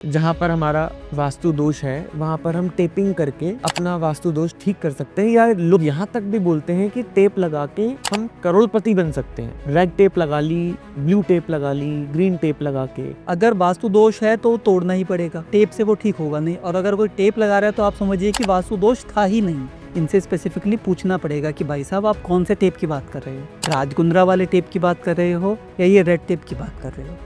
जहाँ पर हमारा वास्तु दोष है वहाँ पर हम टेपिंग करके अपना वास्तु दोष ठीक कर सकते हैं, या लोग यहाँ तक भी बोलते हैं कि टेप लगा के हम करोड़पति बन सकते हैं। रेड टेप लगा ली, ब्लू टेप लगा ली, ग्रीन टेप लगा के। अगर वास्तु दोष है तो तोड़ना ही पड़ेगा, टेप से वो ठीक होगा नहीं। और अगर कोई टेप लगा रहा है तो आप समझिए कि वास्तु दोष था ही नहीं। इनसे स्पेसिफिकली पूछना पड़ेगा कि भाई साहब आप कौन से टेप की बात कर रहे हो, राजकुंद्रा वाले टेप की बात कर रहे हो या ये रेड टेप की बात कर रहे हो।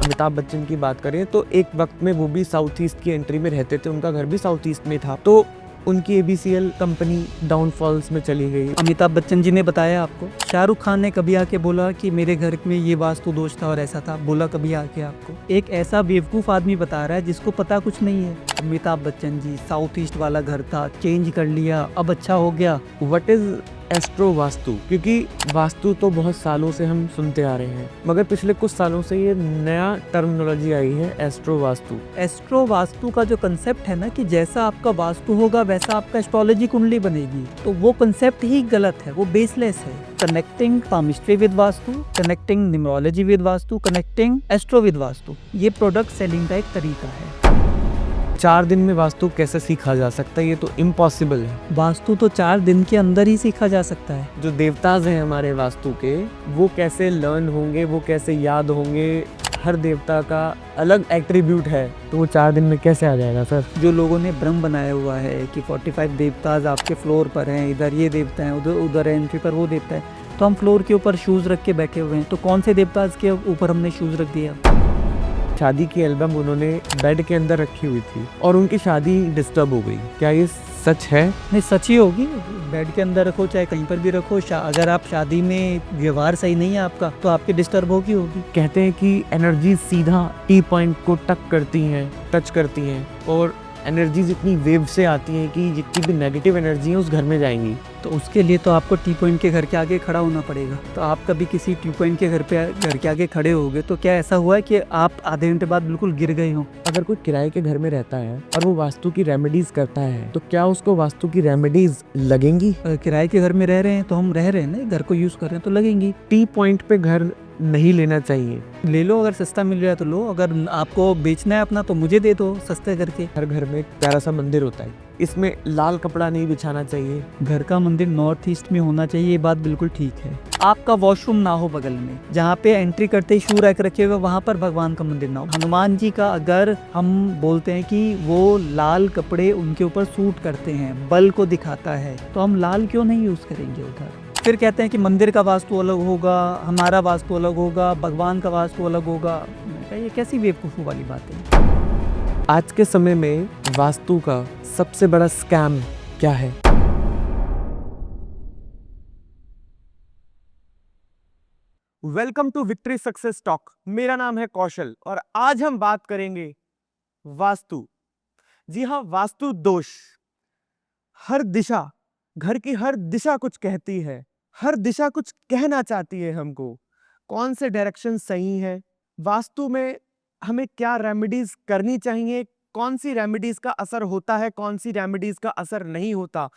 अमिताभ बच्चन की बात करें तो एक वक्त में वो भी साउथ ईस्ट की एंट्री में रहते थे, उनका घर भी साउथ ईस्ट में था, तो उनकी एबीसीएल कंपनी डाउनफॉल्स में चली गई। अमिताभ बच्चन जी ने बताया आपको? शाहरुख खान ने कभी आके बोला कि मेरे घर में ये वास्तु दोष था और ऐसा था? बोला कभी आके आपको? एक ऐसा बेवकूफ आदमी बता रहा है जिसको पता कुछ नहीं है। अमिताभ बच्चन जी, साउथ ईस्ट वाला घर था, चेंज कर लिया, अब अच्छा हो गया। What is astro vastu? क्योंकि वास्तु तो बहुत सालों से हम सुनते आ रहे हैं, मगर पिछले कुछ सालों से ये नया टर्मिनोलॉजी आई है, एस्ट्रो वास्तु। एस्ट्रो वास्तु का जो कंसेप्ट है ना कि जैसा आपका वास्तु होगा वैसा आपका एस्ट्रोलॉजी कुंडली बनेगी, तो वो कंसेप्ट ही गलत है, वो बेसलेस है। Connecting palmistry with vastu, connecting numerology with vastu, connecting astro with vastu, ये प्रोडक्ट सेलिंग का एक तरीका है। 4 दिन में वास्तु कैसे सीखा जा सकता है? ये तो इम्पॉसिबल है। वास्तु तो 4 दिन के अंदर ही सीखा जा सकता है। जो देवताज हैं हमारे वास्तु के, वो कैसे लर्न होंगे, वो कैसे याद होंगे? हर देवता का अलग एट्रीब्यूट है, तो वो 4 दिन में कैसे आ जाएगा सर? जो लोगों ने भ्रम बनाया हुआ है कि 45 देवताज आपके फ्लोर पर हैं, इधर ये देवता है, उधर एंट्री पर वो देवता है, तो हम फ्लोर के ऊपर शूज रख के बैठे हुए हैं, तो कौन से देवताज के ऊपर हमने शूज रख दिया? शादी की एल्बम उन्होंने बेड के अंदर रखी हुई थी और उनकी शादी डिस्टर्ब हो गई। क्या ये सच है? नहीं, सच ही होगी। बेड के अंदर रखो चाहे कहीं पर भी रखो, अगर आप शादी में व्यवहार सही नहीं है आपका तो आपकी डिस्टर्ब होगी। कहते हैं कि एनर्जी सीधा टी पॉइंट को टच करती हैं और एनर्जीज इतनी वेव से आती हैं कि जितनी भी नेगेटिव एनर्जी है उस घर में जाएंगी। तो उसके लिए तो आपको टी पॉइंट के घर के आगे खड़ा होना पड़ेगा। तो आप कभी किसी टी पॉइंट के घर के आगे खड़े होगे तो क्या ऐसा हुआ है कि आप आधे घंटे बाद बिल्कुल गिर गए हो? अगर कोई किराए के घर में रहता है और वो वास्तु की रेमेडीज करता है तो क्या उसको वास्तु की रेमेडीज लगेंगी? किराए के घर में रह रहे हैं तो हम रह रहे हैं ना, घर को यूज कर रहे हैं तो लगेंगी। टी पॉइंट पे घर नहीं लेना चाहिए। ले लो, अगर सस्ता मिल रहा है तो लो, अगर आपको बेचना है अपना तो मुझे दे दो सस्ते करके। हर घर में एक प्यारा सा मंदिर होता है, इसमें लाल कपड़ा नहीं बिछाना चाहिए। घर का मंदिर नॉर्थ ईस्ट में होना चाहिए, ये बात बिल्कुल ठीक है। आपका वॉशरूम ना हो बगल में, जहाँ पे एंट्री करते ही शू रैक रखे हुए वहाँ पर भगवान का मंदिर ना हो। हनुमान जी का अगर हम बोलते हैं कि वो लाल कपड़े उनके ऊपर सूट करते हैं, बल को दिखाता है, तो हम लाल क्यों नहीं यूज करेंगे उधर? फिर कहते हैं कि मंदिर का वास्तु अलग होगा, हमारा वास्तु अलग होगा, भगवान का वास्तु अलग होगा। ये कैसी बेवकूफ़ी वाली बात है? आज के समय में वास्तु का सबसे बड़ा स्कैम क्या है? Welcome to Victory Success Talk. मेरा नाम है कौशल और आज हम बात करेंगे वास्तु। जी हाँ, वास्तु दोष। हर दिशा, घर की हर दिशा कुछ कहती है, हर दिशा कुछ कहना चाहती है हमको। कौन से डायरेक्शन सही है, वास्तु में हमें क्या रेमेडीज करनी चाहिए, कौन सी रेमेडीज का असर होता है, कौन सी रेमेडीज का असर नहीं होता,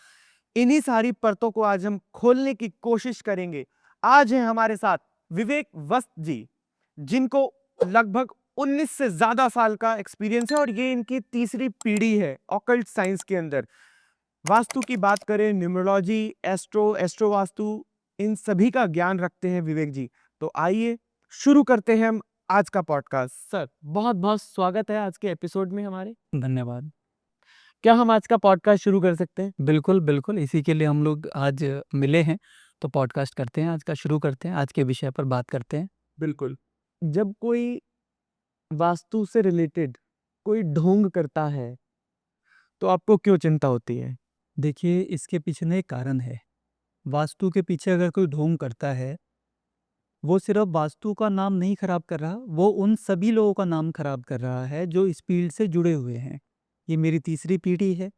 इन्हीं सारी परतों को आज हम खोलने की कोशिश करेंगे। आज है हमारे साथ विवेक वस्त जी, जिनको लगभग 19 से ज्यादा साल का एक्सपीरियंस है और ये इनकी तीसरी पीढ़ी है ऑकल्ट साइंस के अंदर। वास्तु की बात करें, न्यूमरोलॉजी, एस्ट्रो वास्तु, इन सभी का ज्ञान रखते हैं विवेक जी। तो आइए शुरू करते हैं हम आज का पॉडकास्ट। सर, बहुत बहुत स्वागत है आज के एपिसोड में हमारे। धन्यवाद। क्या हम आज का पॉडकास्ट शुरू कर सकते हैं? बिल्कुल बिल्कुल, इसी के लिए हम लोग आज मिले हैं, तो पॉडकास्ट करते हैं, आज का शुरू करते हैं, आज के विषय पर बात करते हैं। बिल्कुल। जब कोई वास्तु से रिलेटेड कोई ढोंग करता है तो आपको क्यों चिंता होती है? देखिए, इसके पीछे ना एक कारण है। वास्तु के पीछे अगर कोई ढोंग करता है, वो सिर्फ वास्तु का नाम नहीं खराब कर रहा, वो उन सभी लोगों का नाम खराब कर रहा है जो इस फील्ड से जुड़े हुए हैं। ये मेरी तीसरी पीढ़ी है,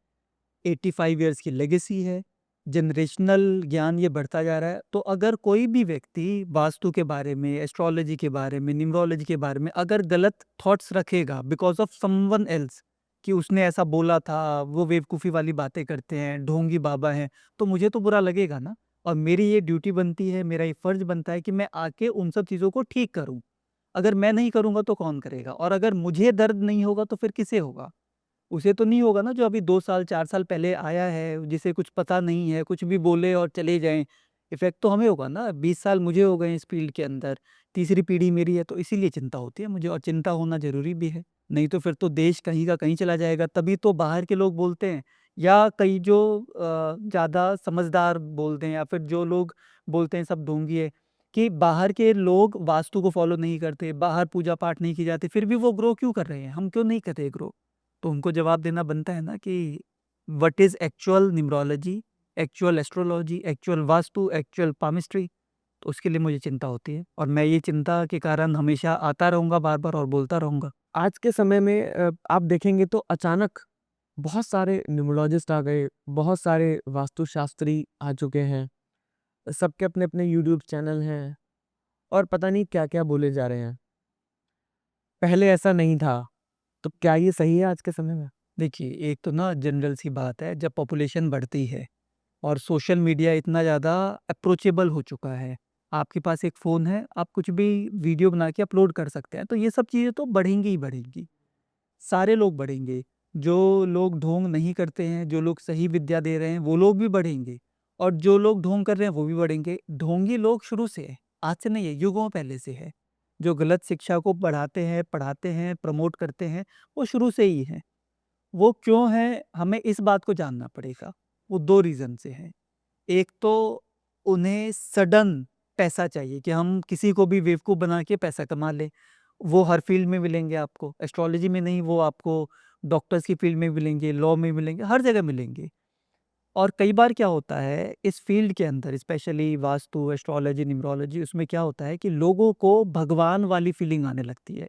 85 ईयर्स की लेगेसी है, जनरेशनल ज्ञान ये बढ़ता जा रहा है। तो अगर कोई भी व्यक्ति वास्तु के बारे में, एस्ट्रोलॉजी के बारे में, न्यूमरोलॉजी के बारे में अगर गलत थॉट्स रखेगा बिकॉज ऑफ समवन एल्स, कि उसने ऐसा बोला था, वो बेवकूफ़ी वाली बातें करते हैं, ढोंगी बाबा हैं, तो मुझे तो बुरा लगेगा ना। और मेरी ये ड्यूटी बनती है, मेरा ये फ़र्ज़ बनता है कि मैं आके उन सब चीज़ों को ठीक करूँ। अगर मैं नहीं करूँगा तो कौन करेगा? और अगर मुझे दर्द नहीं होगा तो फिर किसे होगा? उसे तो नहीं होगा ना जो अभी 2 साल 4 साल पहले आया है, जिसे कुछ पता नहीं है, कुछ भी बोले और चले जाएँ। इफ़ेक्ट तो हमें होगा ना, 20 साल मुझे हो गए इस फ़ील्ड के अंदर, तीसरी पीढ़ी मेरी है, तो इसीलिए चिंता होती है मुझे और चिंता होना ज़रूरी भी है। नहीं तो फिर तो देश कहीं का कहीं चला जाएगा, तभी तो बाहर के लोग बोलते हैं या कई जो ज़्यादा समझदार बोलते हैं या फिर जो लोग बोलते हैं सब ढोंगी है, कि बाहर के लोग वास्तु को फ़ॉलो नहीं करते, बाहर पूजा-पाठ नहीं की जाती, फिर भी वो ग्रो क्यों कर रहे हैं? हम क्यों नहीं कर रहे ग्रो? तो उनको जवाब देना बनता है ना कि what is actual numerology, actual astrology, actual vastu, actual palmistry. तो उसके लिए मुझे चिंता होती है और मैं ये चिंता के कारण हमेशा आता रहूँगा बार-बार और बोलता रहूँगा। आज के समय में आप देखेंगे तो अचानक बहुत सारे न्यूमरोलॉजिस्ट आ गए, बहुत सारे वास्तुशास्त्री आ चुके हैं। सबके अपने-अपने यूट्यूब चैनल हैं और पता नहीं क्या-क्या बोले जा रहे हैं। पहले ऐसा नहीं था, तो क्या ये सही है आज के समय में? देखिए, एक तो ना जनरल सी बात है जब पॉपुलेशन बढ़ती है और सोशल मीडिया इतना ज़्यादा अप्रोचेबल हो चुका है। आपके पास एक फ़ोन है, आप कुछ भी वीडियो बना के अपलोड कर सकते हैं, तो ये सब चीज़ें तो बढ़ेंगी ही बढ़ेंगी। सारे लोग बढ़ेंगे, जो लोग ढोंग नहीं करते हैं, जो लोग सही विद्या दे रहे हैं, वो लोग भी बढ़ेंगे और जो लोग ढोंग कर रहे हैं, वो भी बढ़ेंगे। ढोंगी लोग शुरू से हैं, आज से नहीं है, युगों पहले से है। जो गलत शिक्षा को बढ़ाते हैं, पढ़ाते हैं, प्रमोट करते हैं, वो शुरू से ही हैं। वो क्यों हैं, हमें इस बात को जानना पड़ेगा। वो 2 रीज़न से हैं। एक तो उन्हें सडन पैसा चाहिए कि हम किसी को भी बेवकूफ़ बना के पैसा कमा लें। वो हर फ़ील्ड में मिलेंगे आपको, एस्ट्रोलॉजी में नहीं, वो आपको डॉक्टर्स की फ़ील्ड में मिलेंगे, लॉ में मिलेंगे, हर जगह मिलेंगे। और कई बार क्या होता है इस फ़ील्ड के अंदर स्पेशली वास्तु, एस्ट्रोलॉजी, न्यूमरोलॉजी उसमें क्या होता है कि लोगों को भगवान वाली फ़ीलिंग आने लगती है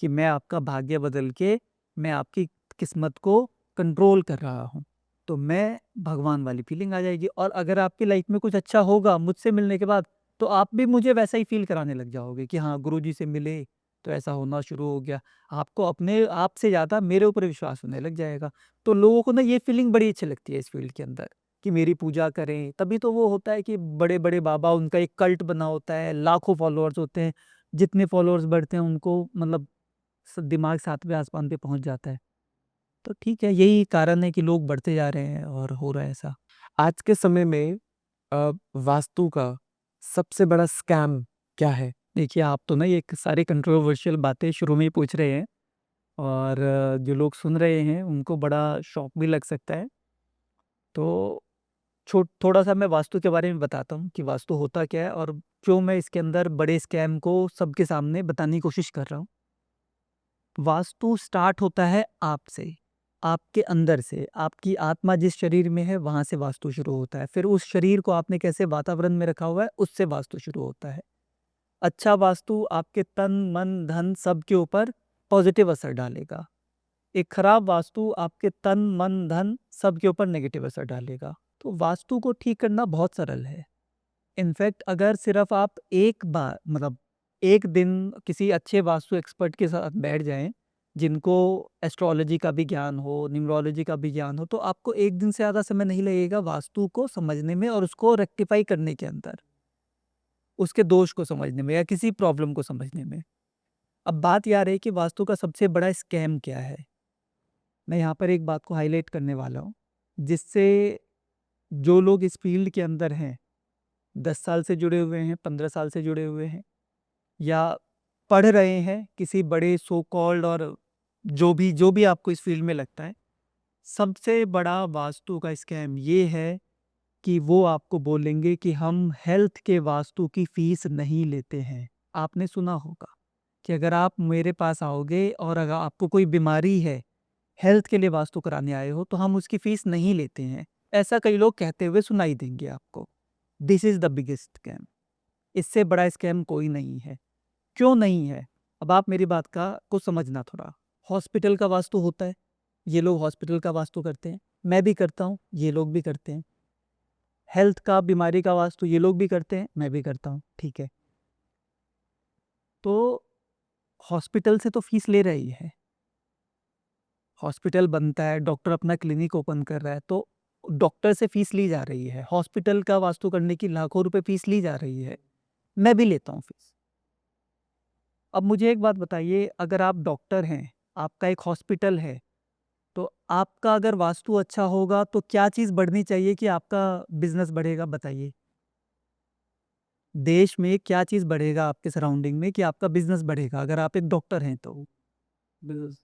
कि मैं आपका भाग्य बदल के मैं आपकी किस्मत को कंट्रोल कर रहा हूँ। तो मैं भगवान वाली फ़ीलिंग आ जाएगी और अगर आपकी लाइफ़ में कुछ अच्छा होगा मुझसे मिलने के बाद, तो आप भी मुझे वैसा ही फ़ील कराने लग जाओगे कि हाँ, गुरुजी से मिले, तो ऐसा होना शुरू हो गया। आपको अपने आप से ज़्यादा मेरे ऊपर विश्वास होने लग जाएगा। तो लोगों को ना ये फ़ीलिंग बड़ी अच्छी लगती है इस फ़ील्ड के अंदर कि मेरी पूजा करें। तभी तो वो होता है कि बड़े-बड़े बाबा उनका एक कल्ट बना होता है, लाखों फ़ॉलोअर्स होते हैं। जितने फ़ॉलोअर्स बढ़ते हैं उनको मतलब दिमाग 7वें आसमान पे पहुँच जाता है। तो ठीक है, यही कारण है कि लोग बढ़ते जा रहे हैं और हो रहा है ऐसा। आज के समय में वास्तु का सबसे बड़ा स्कैम क्या है? देखिए, आप तो ना ये सारी कंट्रोवर्शियल बातें शुरू में ही पूछ रहे हैं और जो लोग सुन रहे हैं उनको बड़ा शॉक भी लग सकता है। तो थोड़ा-सा मैं वास्तु के बारे में बताता हूँ कि वास्तु होता क्या है और क्यों मैं इसके अंदर बड़े स्कैम को सबके सामने बताने की कोशिश कर रहा हूँ। वास्तु स्टार्ट होता है आपसे, आपके अंदर से, आपकी आत्मा जिस शरीर में है वहाँ से वास्तु शुरू होता है। फिर उस शरीर को आपने कैसे वातावरण में रखा हुआ है उससे वास्तु शुरू होता है। अच्छा वास्तु आपके तन, मन, धन सब के ऊपर पॉजिटिव असर डालेगा। एक खराब वास्तु आपके तन, मन, धन सब के ऊपर नेगेटिव असर डालेगा। तो वास्तु को ठीक करना बहुत सरल है। इनफैक्ट अगर सिर्फ आप एक बार मतलब एक दिन किसी अच्छे वास्तु एक्सपर्ट के साथ बैठ जाएं जिनको एस्ट्रोलॉजी का भी ज्ञान हो, न्यूमरोलॉजी का भी ज्ञान हो, तो आपको एक दिन से ज़्यादा समय नहीं लगेगा वास्तु को समझने में और उसको रेक्टिफाई करने के अंदर, उसके दोष को समझने में या किसी प्रॉब्लम को समझने में। अब बात यह आ रही है कि वास्तु का सबसे बड़ा स्कैम क्या है। मैं यहाँ पर एक बात को हाईलाइट करने वाला हूँ जिससे जो लोग इस फील्ड के अंदर हैं, 10 साल से जुड़े हुए हैं, 15 साल से जुड़े हुए हैं या पढ़ रहे हैं किसी बड़े सो कॉल्ड और जो भी आपको इस फील्ड में लगता है, सबसे बड़ा वास्तु का स्कैम ये है कि वो आपको बोलेंगे कि हम हेल्थ के वास्तु की फीस नहीं लेते हैं। आपने सुना होगा कि अगर आप मेरे पास आओगे और अगर आपको कोई बीमारी है, हेल्थ के लिए वास्तु कराने आए हो, तो हम उसकी फीस नहीं लेते हैं। ऐसा कई लोग कहते हुए सुनाई देंगे आपको। This is the biggest scam. इससे बड़ा स्कैम कोई नहीं है। क्यों नहीं है? अब आप मेरी बात का को समझना थोड़ा। हॉस्पिटल का वास्तु होता है, ये लोग हॉस्पिटल का वास्तु करते हैं, मैं भी करता हूँ, ये लोग भी करते हैं। हेल्थ का, बीमारी का वास्तु ये लोग भी करते हैं, मैं भी करता हूँ, ठीक है। तो हॉस्पिटल से तो फीस ले रही है, हॉस्पिटल बनता है, डॉक्टर अपना क्लिनिक ओपन कर रहा है, तो डॉक्टर से फीस ली जा रही है, हॉस्पिटल का वास्तु करने की लाखों रुपए फीस ली जा रही है, मैं भी लेता हूँ फीस। अब मुझे एक बात बताइए, अगर आप डॉक्टर हैं, आपका एक हॉस्पिटल है, तो आपका अगर वास्तु अच्छा होगा तो क्या चीज़ बढ़नी चाहिए कि आपका बिज़नेस बढ़ेगा, बताइए? देश में क्या चीज़ बढ़ेगा आपके सराउंडिंग में कि आपका बिज़नेस बढ़ेगा, अगर आप एक डॉक्टर हैं तो? बिजनेस।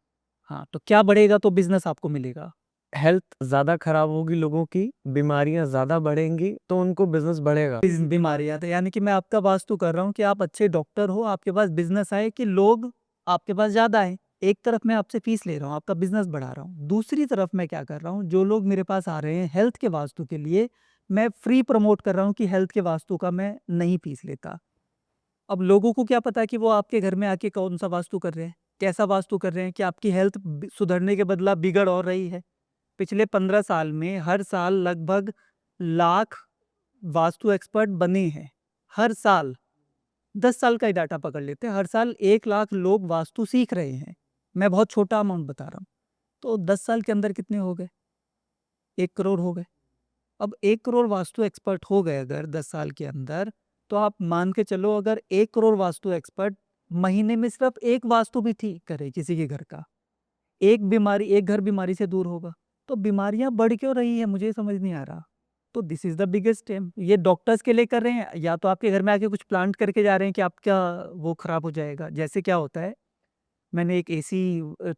हाँ, तो क्या बढ़ेगा तो बिज़नेस आपको मिलेगा? हेल्थ ज़्यादा खराब होगी लोगों की, बीमारियाँ ज़्यादा बढ़ेंगी, तो उनको बिज़नेस बढ़ेगा। बीमारियाँ, तो यानी कि मैं आपका वास्तु कर रहा हूँ कि आप अच्छे डॉक्टर हो, आपके पास बिज़नेस आए कि लोग आपके पास ज़्यादा आएँ। एक तरफ मैं आपसे फ़ीस ले रहा हूँ, आपका बिज़नेस बढ़ा रहा हूँ। दूसरी तरफ मैं क्या कर रहा हूँ, जो लोग मेरे पास आ रहे हैं हेल्थ के वास्तु के लिए, मैं फ्री प्रमोट कर रहा हूँ कि हेल्थ के वास्तु का मैं नहीं फ़ीस लेता। अब लोगों को क्या पता कि वो आपके घर में आके कौन-सा वास्तु कर रहे हैं, कैसा वास्तु कर रहे हैं कि आपकी हेल्थ सुधरने के बदला बिगड़ और रही है। पिछले 15 साल में हर साल लगभग लाख वास्तु एक्सपर्ट बने हैं। हर साल 10 साल का ही डाटा पकड़ लेते हैं, हर साल 1 लाख लोग वास्तु सीख रहे हैं। मैं बहुत छोटा अमाउंट बता रहा हूँ। तो 10 साल के अंदर कितने हो गए? 1 करोड़ हो गए। अब 1 करोड़ वास्तु एक्सपर्ट हो गए अगर 10 साल के अंदर, तो आप मान के चलो अगर 1 करोड़ वास्तु एक्सपर्ट महीने में सिर्फ एक वास्तु भी ठीक करे किसी के घर का, एक घर बीमारी से दूर होगा। तो बीमारियाँ बढ़ क्यों रही है, मुझे समझ नहीं आ रहा। तो this is the biggest scam. ये डॉक्टर्स के लिए कर रहे हैं या तो आपके घर में आके कुछ प्लांट करके जा रहे हैं कि आपका वो खराब हो जाएगा। जैसे क्या होता है, मैंने एक एसी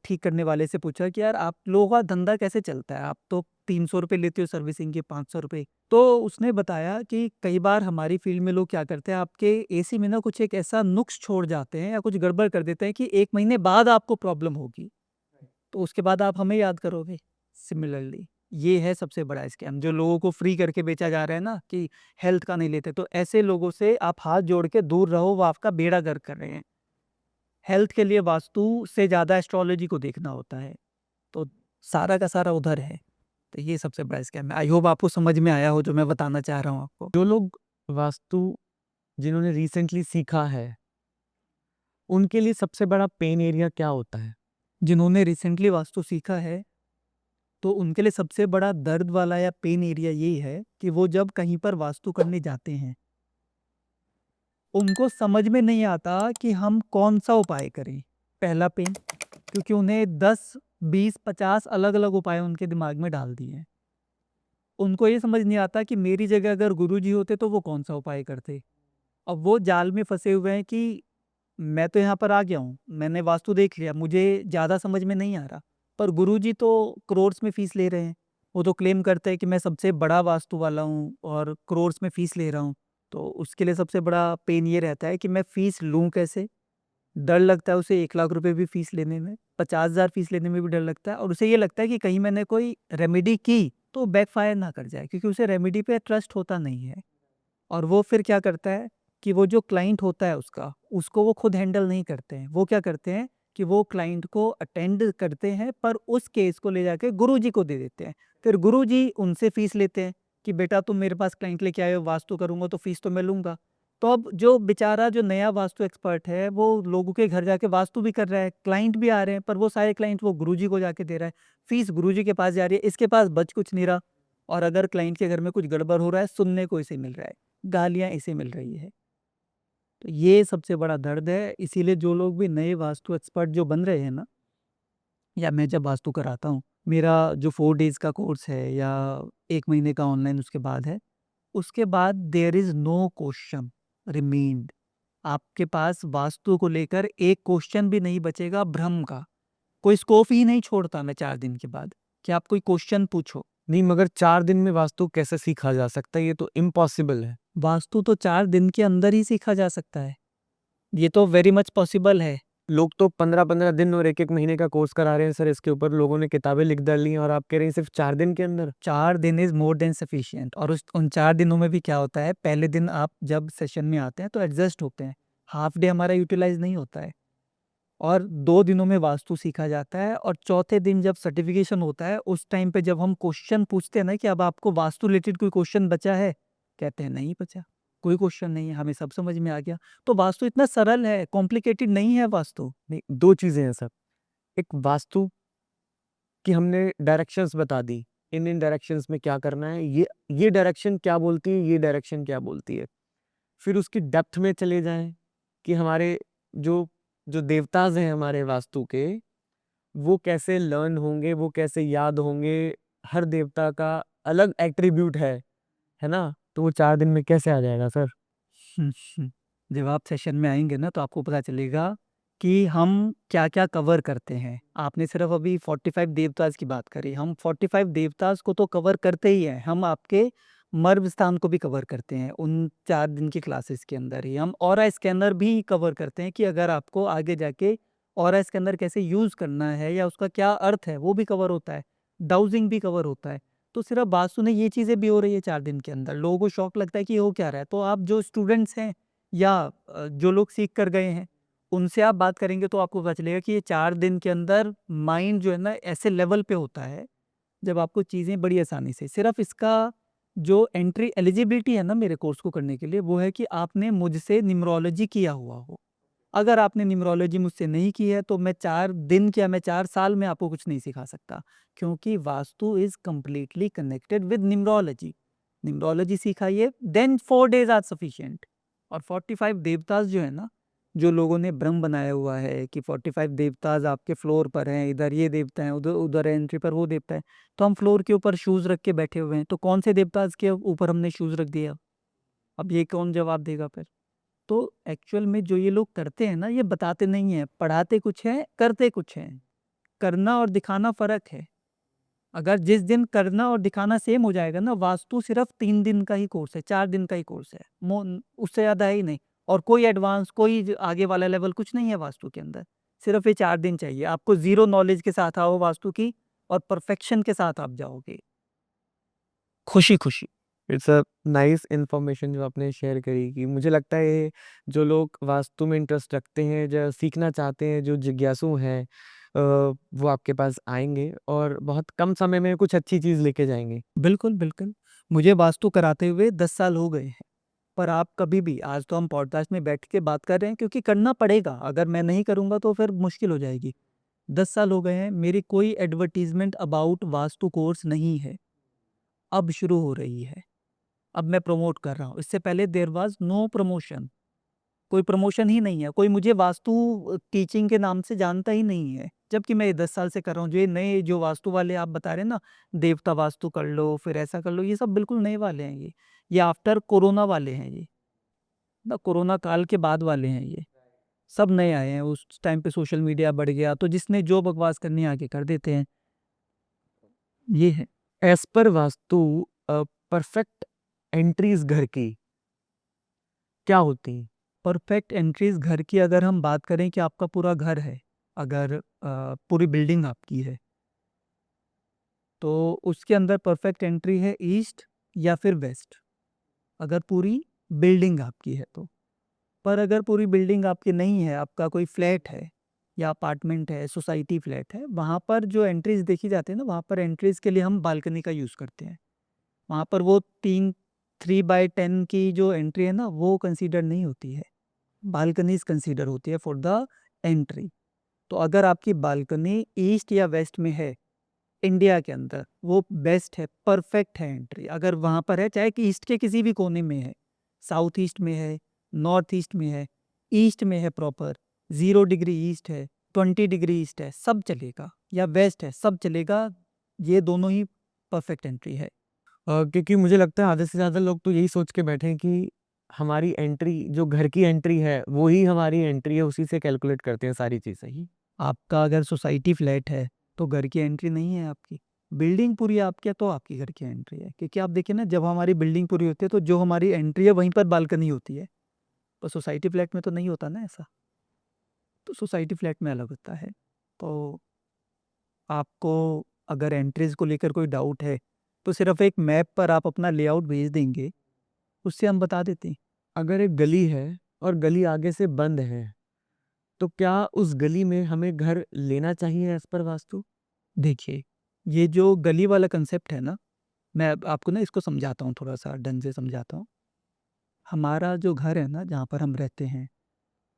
ठीक करने वाले से पूछा कि यार आप लोगों का धंधा कैसे चलता है? आप तो ₹300 लेते हो सर्विसिंग के, ₹500। तो उसने बताया कि कई बार हमारी फील्ड में लोग क्या करते हैं, आपके एसी में ना कुछ एक ऐसा नुक्स छोड़ जाते हैं या कुछ गड़बड़ कर देते हैं कि 1 महीने बाद आपको प्रॉब्लम होगी। तो उसके बाद आप हमें याद करोगे। सिमिलरली ये है सबसे बड़ा स्कैम जो लोगों को फ्री करके बेचा जा रहा है ना कि हेल्थ का नहीं लेते, तो ऐसे लोगों से आप हाथ जोड़ के दूर रहो, वो आपका बेड़ा गर्क कर रहे हैं। हेल्थ के लिए वास्तु से ज़्यादा एस्ट्रोलॉजी को देखना होता है, तो सारा का सारा उधर है। तो ये सबसे बड़ा स्कैम है। आई होप आपको समझ में आया हो जो मैं बताना चाह रहा हूँ आपको। जो लोग वास्तु जिन्होंने रिसेंटली सीखा है, उनके लिए सबसे बड़ा पेन एरिया क्या होता है? जिन्होंने रिसेंटली वास्तु सीखा है, तो उनके लिए सबसे बड़ा दर्द वाला या पेन एरिया ये है कि वो जब कहीं पर वास्तु करने जाते हैं, उनको समझ में नहीं आता कि हम कौन-सा उपाय करें। पहला पेन, क्योंकि उन्हें 10, 20, 50 अलग-अलग उपाय उनके दिमाग में डाल दिए हैं। उनको ये समझ नहीं आता कि मेरी जगह अगर गुरुजी होते तो वो कौन-सा उपाय करते। अब वो जाल में फँसे हुए हैं कि मैं तो यहाँ पर आ गया हूँ, मैंने वास्तु देख लिया, मुझे ज़्यादा समझ में नहीं आ रहा। पर गुरुजी तो करोड़्स में फ़ीस ले रहे हैं। वो तो क्लेम करते हैं कि मैं सबसे बड़ा वास्तु वाला हूँ और करोड़्स में फ़ीस ले रहा हूँ। तो उसके लिए सबसे बड़ा पेन ये रहता है कि मैं फ़ीस लूँ कैसे? डर लगता है उसे 1 लाख रुपए भी फ़ीस लेने में, 50,000 फ़ीस लेने में भी डर लगता है और उसे ये लगता है कि कहीं मैंने कोई रेमेडी की, तो बैकफ़ायर ना कर जाए, क्योंकि उसे रेमेडी पे ट्रस्ट होता नहीं है। और वो फिर क्या करता है कि वो जो क्लाइंट होता है उसका, उसको वो खुद हैंडल नहीं करते हैं। वो क्या करते हैं कि वो क्लाइंट को अटेंड करते हैं, पर उस केस को ले जाके गुरुजी को दे देते हैं। फिर गुरुजी उनसे फ़ीस लेते हैं कि बेटा तुम मेरे पास क्लाइंट लेके आए हो, वास्तु करूँगा तो फ़ीस तो मैं लूँगा। तो अब जो बेचारा जो नया वास्तु एक्सपर्ट है, वो लोगों के घर जाके वास्तु भी कर रहा है, क्लाइंट भी आ रहे हैं, पर वो सारे क्लाइंट वो गुरुजी को जाके दे रहा है। फ़ीस गुरुजी के पास जा रही है, इसके पास बच कुछ नहीं रहा। और अगर क्लाइंट के घर में कुछ गड़बड़ हो रहा है, सुनने को इसे मिल रहा है, गालियाँ इसे मिल रही है। तो ये सबसे बड़ा दर्द है, इसीलिए जो लोग भी नए वास्तु एक्सपर्ट जो बन रहे हैं ना, या मैं जब वास्तु कराता हूँ, मेरा जो 4 डेज़ का कोर्स है या 1 महीने का ऑनलाइन उसके बाद है, उसके बाद there is no question remained. आपके पास वास्तु को लेकर एक क्वेश्चन भी नहीं बचेगा भ्रम का। कोई स्कोप ही नहीं छोड़ता मैं 4 दिन के बाद, कि आप कोई क्वेश्चन पूछो। नहीं, मगर 4 दिन में वास्तु कैसे सीखा जा सकता है? ये तो इम्पॉसिबल है। वास्तु तो 4 दिन के अंदर ही सीखा जा सकता है। ये तो वेरी मच पॉसिबल है। लोग तो 15-15 दिन और 1-1 महीने का कोर्स करा रहे हैं सर इसके ऊपर, लोगों ने किताबें लिख डाली हैं और आप कह रहे हैं सिर्फ़ 4 दिन के अंदर? 4 दिन इज़ मोर देन सफिशिएंट। और उन 4 दिनों में भी क्या होता है, पहले दिन आप जब सेशन में आते हैं तो एडजस्ट होते हैं। हाफ डे हमारा यूटिलाइज़ नहीं होता है और 2 दिनों में वास्तु सीखा जाता है और चौथे दिन जब सर्टिफिकेशन होता है, उस टाइम पे जब हम क्वेश्चन पूछते हैं ना कि अब आपको वास्तु रिलेटेड कोई क्वेश्चन बचा है? कहते हैं नहीं बचा, कोई क्वेश्चन नहीं है, हमें सब समझ में आ गया। तो वास्तु इतना सरल है, कॉम्प्लिकेटेड नहीं है वास्तु। नहीं, 2 चीज़ें हैं सर। एक वास्तु की हमने डायरेक्शंस बता दी, इन डायरेक्शंस में क्या करना है, ये डायरेक्शन क्या बोलती है, ये डायरेक्शन क्या बोलती है। फिर उसकी डेप्थ में चले जाएँ कि हमारे जो जो देवताज हैं हमारे वास्तु के, वो कैसे लर्न होंगे, वो कैसे याद होंगे, हर देवता का अलग एट्रीब्यूट है ना? तो वो 4 दिन में कैसे आ जाएगा सर? जब आप सेशन में आएंगे ना तो आपको पता चलेगा कि हम क्या क्या कवर करते हैं। आपने सिर्फ अभी 45 देवताज की बात करी, हम 45 देवताज को तो कवर करते ही हैं, हम आपके मर्म स्थान को भी कवर करते हैं उन 4 दिन की क्लासेस के अंदर ही। हम ऑरा स्कैनर भी कवर करते हैं कि अगर आपको आगे जाके ऑरा स्कैनर कैसे यूज़ करना है या उसका क्या अर्थ है, वो भी कवर होता है। डाउजिंग भी कवर होता है। तो सिर्फ वास्तु में ये चीज़ें भी हो रही है 4 दिन के अंदर। लोगों को शौक लगता है कि ये हो क्या रहा है? तो आप जो स्टूडेंट्स हैं या जो लोग सीख कर गए हैं, उनसे आप बात करेंगे तो आपको पता चलेगा कि ये 4 दिन के अंदर माइंड जो है ना ऐसे लेवल पे होता है, जब आपको चीज़ें बड़ी आसानी से सिर्फ़ इसका जो एंट्री एलिजिबिलिटी है ना मेरे कोर्स को करने के लिए, वो है कि आपने मुझसे न्यूमरोलॉजी किया हुआ हो। अगर आपने न्यूमरोलॉजी मुझसे नहीं की है तो मैं 4 दिन क्या मैं 4 साल में आपको कुछ नहीं सिखा सकता, क्योंकि vastu is completely connected with numerology. Numerology सिखाइए देन 4 डेज़ आर सफिशिएंट। और 45 देवताज़ जो है ना, जो लोगों ने भ्रम बनाया हुआ है कि 45 देवताज़ आपके फ्लोर पर हैं, इधर ये देवता हैं, उधर उधर एंट्री पर वो देवता है। तो हम फ्लोर के ऊपर शूज़ रख के बैठे हुए हैं, तो कौन से देवताज़ के ऊपर हमने शूज़ रख दिया? अब ये कौन जवाब देगा फिर? तो एक्चुअल में जो ये लोग करते हैं ना, ये बताते नहीं हैं, पढ़ाते कुछ हैं, करते कुछ हैं। करना और दिखाना फ़र्क है। अगर जिस दिन करना और दिखाना सेम हो जाएगा ना, वास्तु सिर्फ़ 3 दिन का ही कोर्स है, 4 दिन का ही कोर्स है। उससे ज़्यादा है ही नहीं। और कोई एडवांस, कोई आगे वाला लेवल कुछ नहीं है वास्तु के अंदर। सिर्फ़ ये 4 दिन चाहिए। आपको ज़ीरो नॉलेज के साथ आओ वास्तु की और परफेक्शन के साथ आप जाओगे। खुशी-खुशी। इट्स अ नाइस इन्फॉर्मेशन जो आपने शेयर करी कि मुझे लगता है ये जो लोग वास्तु में इंटरेस्ट रखते हैं, जो सीखना चाहते हैं, जो जिज्ञासु हैं, वो आपके पास आएँगे और बहुत कम समय में कुछ अच्छी चीज़ लेके जाएँगे। बिल्कुल, बिल्कुल। मुझे वास्तु कराते हुए 10 साल हो गए हैं। पर आप कभी भी, आज तो हम पॉडकास्ट में बैठ के बात कर रहे हैं क्योंकि करना पड़ेगा, अगर मैं नहीं करूँगा तो फिर मुश्किल हो जाएगी। 10 साल हो गए हैं, मेरी कोई एडवर्टाइज़मेंट अबाउट वास्तु कोर्स नहीं है, अब शुरू हो रही है। अब मैं प्रमोट कर रहा हूँ, इससे पहले देयर वाज़ नो प्रमोशन, कोई प्रमोशन ही नहीं है, कोई मुझे वास्तु टीचिंग के नाम से जानता ही नहीं है, जबकि मैं ये 10 साल से कर रहा हूँ। जो ये नए जो वास्तु वाले आप बता रहे हैं ना, देवता वास्तु कर लो, फिर ऐसा कर लो, ये सब बिल्कुल नए वाले हैं ये। ये आफ्टर कोरोना वाले हैं ये, ना कोरोना काल के बाद वाले हैं ये। सब नए आए हैं, उस टाइम पे सोशल मीडिया बढ़ गया तो जिसने जो बकवास करनी है आके कर देते हैं। ये है। As per vastu perfect entries घर की क्या होती हैं? परफेक्ट एंट्रीज़ घर की अगर हम बात करें कि आपका पूरा घर है, अगर पूरी बिल्डिंग आपकी है, तो उसके अंदर परफेक्ट एंट्री है ईस्ट या फिर वेस्ट, अगर पूरी बिल्डिंग आपकी है तो। पर अगर पूरी बिल्डिंग आपकी नहीं है, आपका कोई फ्लैट है या अपार्टमेंट है, सोसाइटी फ्लैट है, वहाँ पर जो एंट्रीज़ देखी जाती है ना, वहाँ पर एंट्रीज़ के लिए हम बालकनी का यूज़ करते हैं। वहाँ पर वो 3 बाय 10 की जो एंट्री है ना, वो कंसीडर नहीं होती है। बालकनीज़ कंसीडर होती है फॉर द एंट्री। तो अगर आपकी बालकनी ईस्ट या वेस्ट में है, इंडिया के अंदर, वो बेस्ट है, परफेक्ट है एंट्री। अगर वहाँ पर है, चाहे कि ईस्ट के किसी भी कोने में है, साउथ ईस्ट में है, नॉर्थ ईस्ट में है, ईस्ट में है प्रॉपर, 0 डिग्री ईस्ट है, 20 डिग्री ईस्ट है, सब चलेगा, या वेस्ट है, सब चलेगा। ये दोनों ही परफेक्ट एंट्री है। क्योंकि मुझे लगता है आधे से ज़्यादा लोग तो यही सोच के बैठे हैं कि हमारी एंट्री जो घर की एंट्री है, वो ही हमारी एंट्री है, उसी से कैलकुलेट करते हैं सारी चीज़ें ही। आपका अगर सोसाइटी फ्लैट है, तो घर की एंट्री नहीं है आपकी। बिल्डिंग पूरी आपकी है, तो आपकी घर की एंट्री है। क्योंकि आप देखिए ना, जब हमारी बिल्डिंग पूरी होती है, तो जो हमारी एंट्री है, वहीं पर बालकनी होती है। पर सोसाइटी फ्लैट में तो नहीं होता ना ऐसा। तो सोसाइटी फ्लैट में अलग होता है। तो आपको अगर एंट्रीज़ को लेकर कोई डाउट है, तो सिर्फ़ एक मैप पर आप अपना लेआउट भेज देंगे, उससे हम बता देते हैं। अगर एक गली है और गली आगे से बंद है, तो क्या उस गली में हमें घर लेना चाहिए एज़ पर वास्तु? देखिए, ये जो गली वाला कंसेप्ट है ना, मैं अब आपको ना इसको समझाता हूँ, थोड़ा-सा ढंग से समझाता हूँ। हमारा जो घर है ना, जहाँ पर हम रहते हैं,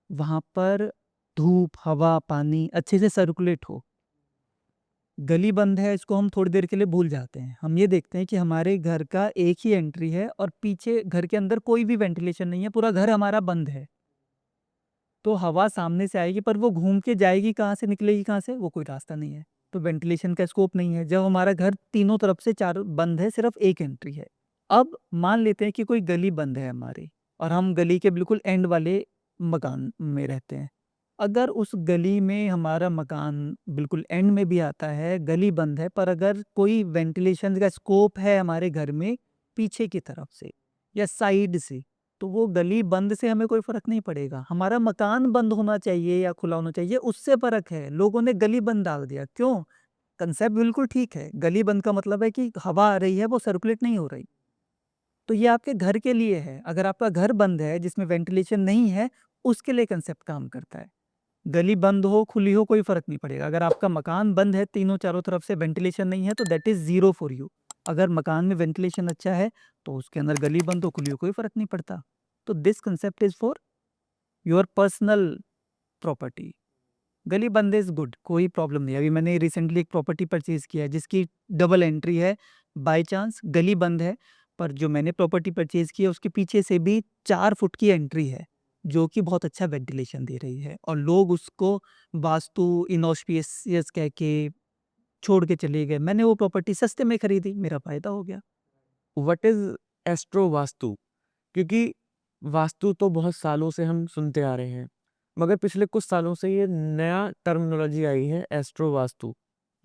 वहाँ पर धूप, हवा, पानी अच्छे से सर्कुलेट हो। गली बंद है, इसको हम थोड़ी देर के लिए भूल जाते हैं। हम ये देखते हैं कि हमारे घर का एक ही एंट्री है और पीछे घर के अंदर कोई भी वेंटिलेशन नहीं है, पूरा घर हमारा बंद है। तो हवा सामने से आएगी, पर वो घूम के जाएगी कहाँ से, निकलेगी कहाँ से, वो कोई रास्ता नहीं है। तो वेंटिलेशन का स्कोप नहीं है। जब हमारा घर तीनों तरफ से चार बंद है, सिर्फ एक एंट्री है। अब मान लेते हैं कि कोई गली बंद है हमारी, और हम गली के बिल्कुल एंड वाले मकान में रहते हैं। अगर उस गली में हमारा मकान बिल्कुल एंड में भी आता है, गली बंद है, पर अगर कोई वेंटिलेशन का स्कोप है हमारे घर में पीछे की तरफ से या साइड से, तो वो गली बंद से हमें कोई फ़र्क नहीं पड़ेगा। हमारा मकान बंद होना चाहिए या खुला होना चाहिए, उससे फ़र्क है। लोगों ने गली बंद डाल दिया, क्यों? कंसेप्ट बिल्कुल ठीक है। गली बंद का मतलब है कि हवा आ रही है, वो सर्कुलेट नहीं हो रही। तो ये आपके घर के लिए है। अगर आपका घर बंद है जिसमें वेंटिलेशन नहीं है, उसके लिए कंसेप्ट काम करता है। गली बंद हो, खुली हो, कोई फ़र्क नहीं पड़ेगा। अगर आपका मकान बंद है, तीनों चारों तरफ से वेंटिलेशन नहीं है, तो that is zero for you. अगर मकान में वेंटिलेशन अच्छा है, तो उसके अंदर गली बंद हो, खुली हो, कोई फ़र्क नहीं पड़ता। तो this concept is for your personal property. गली बंद इज़ गुड, कोई प्रॉब्लम नहीं है। अभी मैंने रिसेंटली एक प्रॉपर्टी परचेज़ किया है जिसकी डबल एंट्री है। बाय चांस गली बंद है, पर जो मैंने प्रॉपर्टी परचेज़ की है उसके पीछे से भी 4 फुट की एंट्री है, जो कि बहुत अच्छा वेंटिलेशन दे रही है, और लोग उसको वास्तु इनऑस्पिशियस कह के छोड़ के चले गए। मैंने वो प्रॉपर्टी सस्ते में खरीदी, मेरा फ़ायदा हो गया। What is astro vastu? क्योंकि वास्तु तो बहुत सालों से हम सुनते आ रहे हैं, मगर पिछले कुछ सालों से ये नया टर्मिनोलॉजी आई है, एस्ट्रो वास्तु।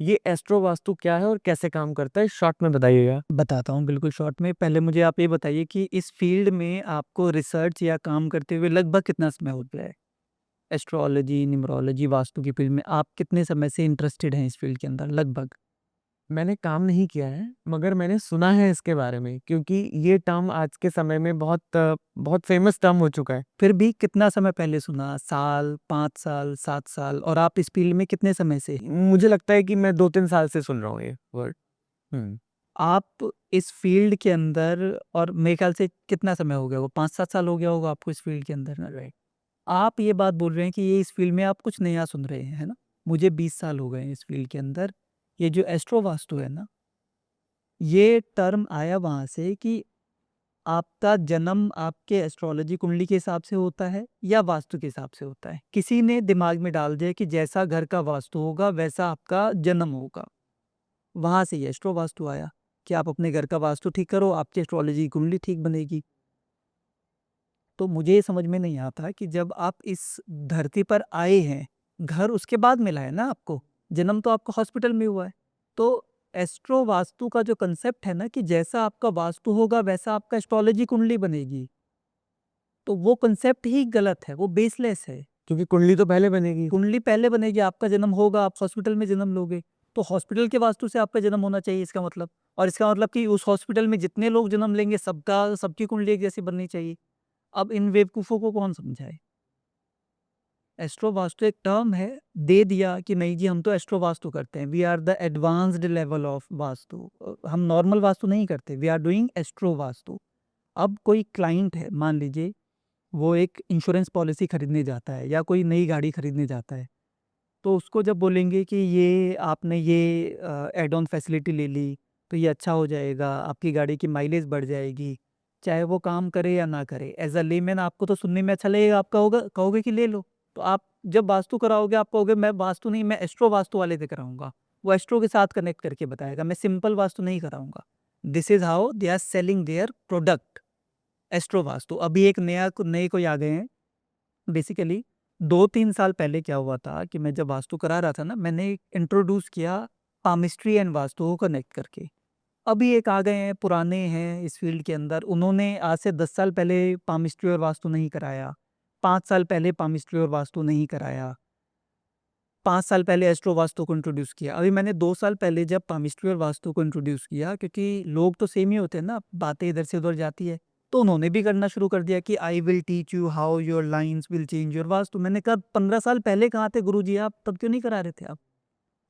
ये एस्ट्रो वास्तु क्या है और कैसे काम करता है, शॉर्ट में बताइएगा। बताता हूँ बिल्कुल शॉर्ट में। पहले मुझे आप ये बताइए कि इस फ़ील्ड में आपको रिसर्च या काम करते हुए लगभग कितना समय हो गया है? एस्ट्रोलॉजी, न्यूमरोलॉजी, वास्तु की फ़ील्ड में आप कितने समय से इंटरेस्टेड हैं इस फ़ील्ड के अंदर लगभग? मैंने काम नहीं किया है, मगर मैंने सुना है इसके बारे में, क्योंकि ये टर्म आज के समय में बहुत फेमस टर्म हो चुका है। फिर भी कितना समय पहले सुना? साल, 5 साल, 7 साल, और आप इस फ़ील्ड में कितने समय से? मुझे लगता है कि मैं 2-3 साल से सुन रहा हूँ ये वर्ड। आप इस फ़ील्ड के अंदर, और मेरे ख़्याल से कितना समय हो गया होगा? 5-7 साल हो गया होगा आपको इस फ़ील्ड के अंदर ना? राइट। आप ये बात बोल रहे हैं कि ये इस फ़ील्ड में आप कुछ नया सुन रहे हैं, है ना? मुझे 20 साल हो गए हैं इस फ़ील्ड के अंदर। ये जो एस्ट्रो वास्तु है ना, ये टर्म आया वहाँ से कि आपका जन्म आपके एस्ट्रोलॉजी कुंडली के हिसाब से होता है या वास्तु के हिसाब से होता है। किसी ने दिमाग में डाल दिया कि जैसा घर का वास्तु होगा वैसा आपका जन्म होगा। वहाँ से ये एस्ट्रो वास्तु आया कि आप अपने घर का वास्तु ठीक करो, आपकी एस्ट्रोलॉजी की कुंडली ठीक बनेगी। तो मुझे ये समझ में नहीं आता कि जब आप इस धरती पर आए हैं, घर उसके बाद मिला है ना आपको, जन्म तो आपका हॉस्पिटल में हुआ है। तो एस्ट्रो वास्तु का जो कंसेप्ट है ना कि जैसा आपका वास्तु होगा वैसा आपका एस्ट्रोलॉजी कुंडली बनेगी, तो वो कंसेप्ट ही गलत है, वो बेसलेस है। क्योंकि कुंडली तो पहले बनेगी। कुंडली पहले बनेगी, आपका जन्म होगा, आप हॉस्पिटल में जन्म लोगे, तो हॉस्पिटल के वास्तु से आपका जन्म होना चाहिए इसका मतलब। और इसका मतलब कि उस हॉस्पिटल में जितने लोग जन्म लेंगे सबकी कुंडली एक जैसी बननी चाहिए। अब इन बेवकूफ़ों को कौन समझाए? एस्ट्रो वास्तु एक टर्म है, दे दिया कि नहीं जी हम तो एस्ट्रो वास्तु करते हैं, we are the advanced level of vastu. हम नॉर्मल वास्तु नहीं करते, we are doing astro vastu. अब कोई क्लाइंट है, मान लीजिए वो एक इंश्योरेंस पॉलिसी खरीदने जाता है या कोई नई गाड़ी खरीदने जाता है, तो उसको जब बोलेंगे कि ये आपने ये एड ऑन फैसिलिटी ले ली, तो ये अच्छा हो जाएगा, आपकी गाड़ी की माइलेज बढ़ जाएगी, चाहे वो काम करे या ना करे। एज़ अ लेमैन आपको तो सुनने में अच्छा लगेगा, आप कहोगे कि ले लो। तो आप जब वास्तु कराओगे आप कहोगे मैं वास्तु नहीं, मैं एस्ट्रो वास्तु वाले से कराऊँगा। वो एस्ट्रो के साथ कनेक्ट करके बताएगा, मैं सिंपल वास्तु नहीं कराऊँगा। This is how they are selling their product, astro vastu. अभी एक नए कोई आ गए हैं। बेसिकली 2-3 साल पहले क्या हुआ था कि मैं जब वास्तु करा रहा था ना, मैंने इंट्रोड्यूस किया पामिस्ट्री एंड वास्तु को कनेक्ट करके। अभी एक आ गए हैं, पुराने हैं इस फील्ड के अंदर, उन्होंने आज से 10 साल पहले पामिस्ट्री और वास्तु नहीं कराया, 5 साल पहले पामिस्ट्री और वास्तु नहीं कराया, 5 साल पहले एस्ट्रो वास्तु को इंट्रोड्यूस किया। अभी मैंने 2 साल पहले जब पामिस्ट्री और वास्तु को इंट्रोड्यूस किया, क्योंकि लोग तो सेम ही होते हैं ना, बातें इधर से उधर जाती है, तो उन्होंने भी करना शुरू कर दिया कि I will teach you how your lines will change your vastu. मैंने कहा 15 साल पहले कहाँ थे गुरुजी आप, तब क्यों नहीं करा रहे थे आप?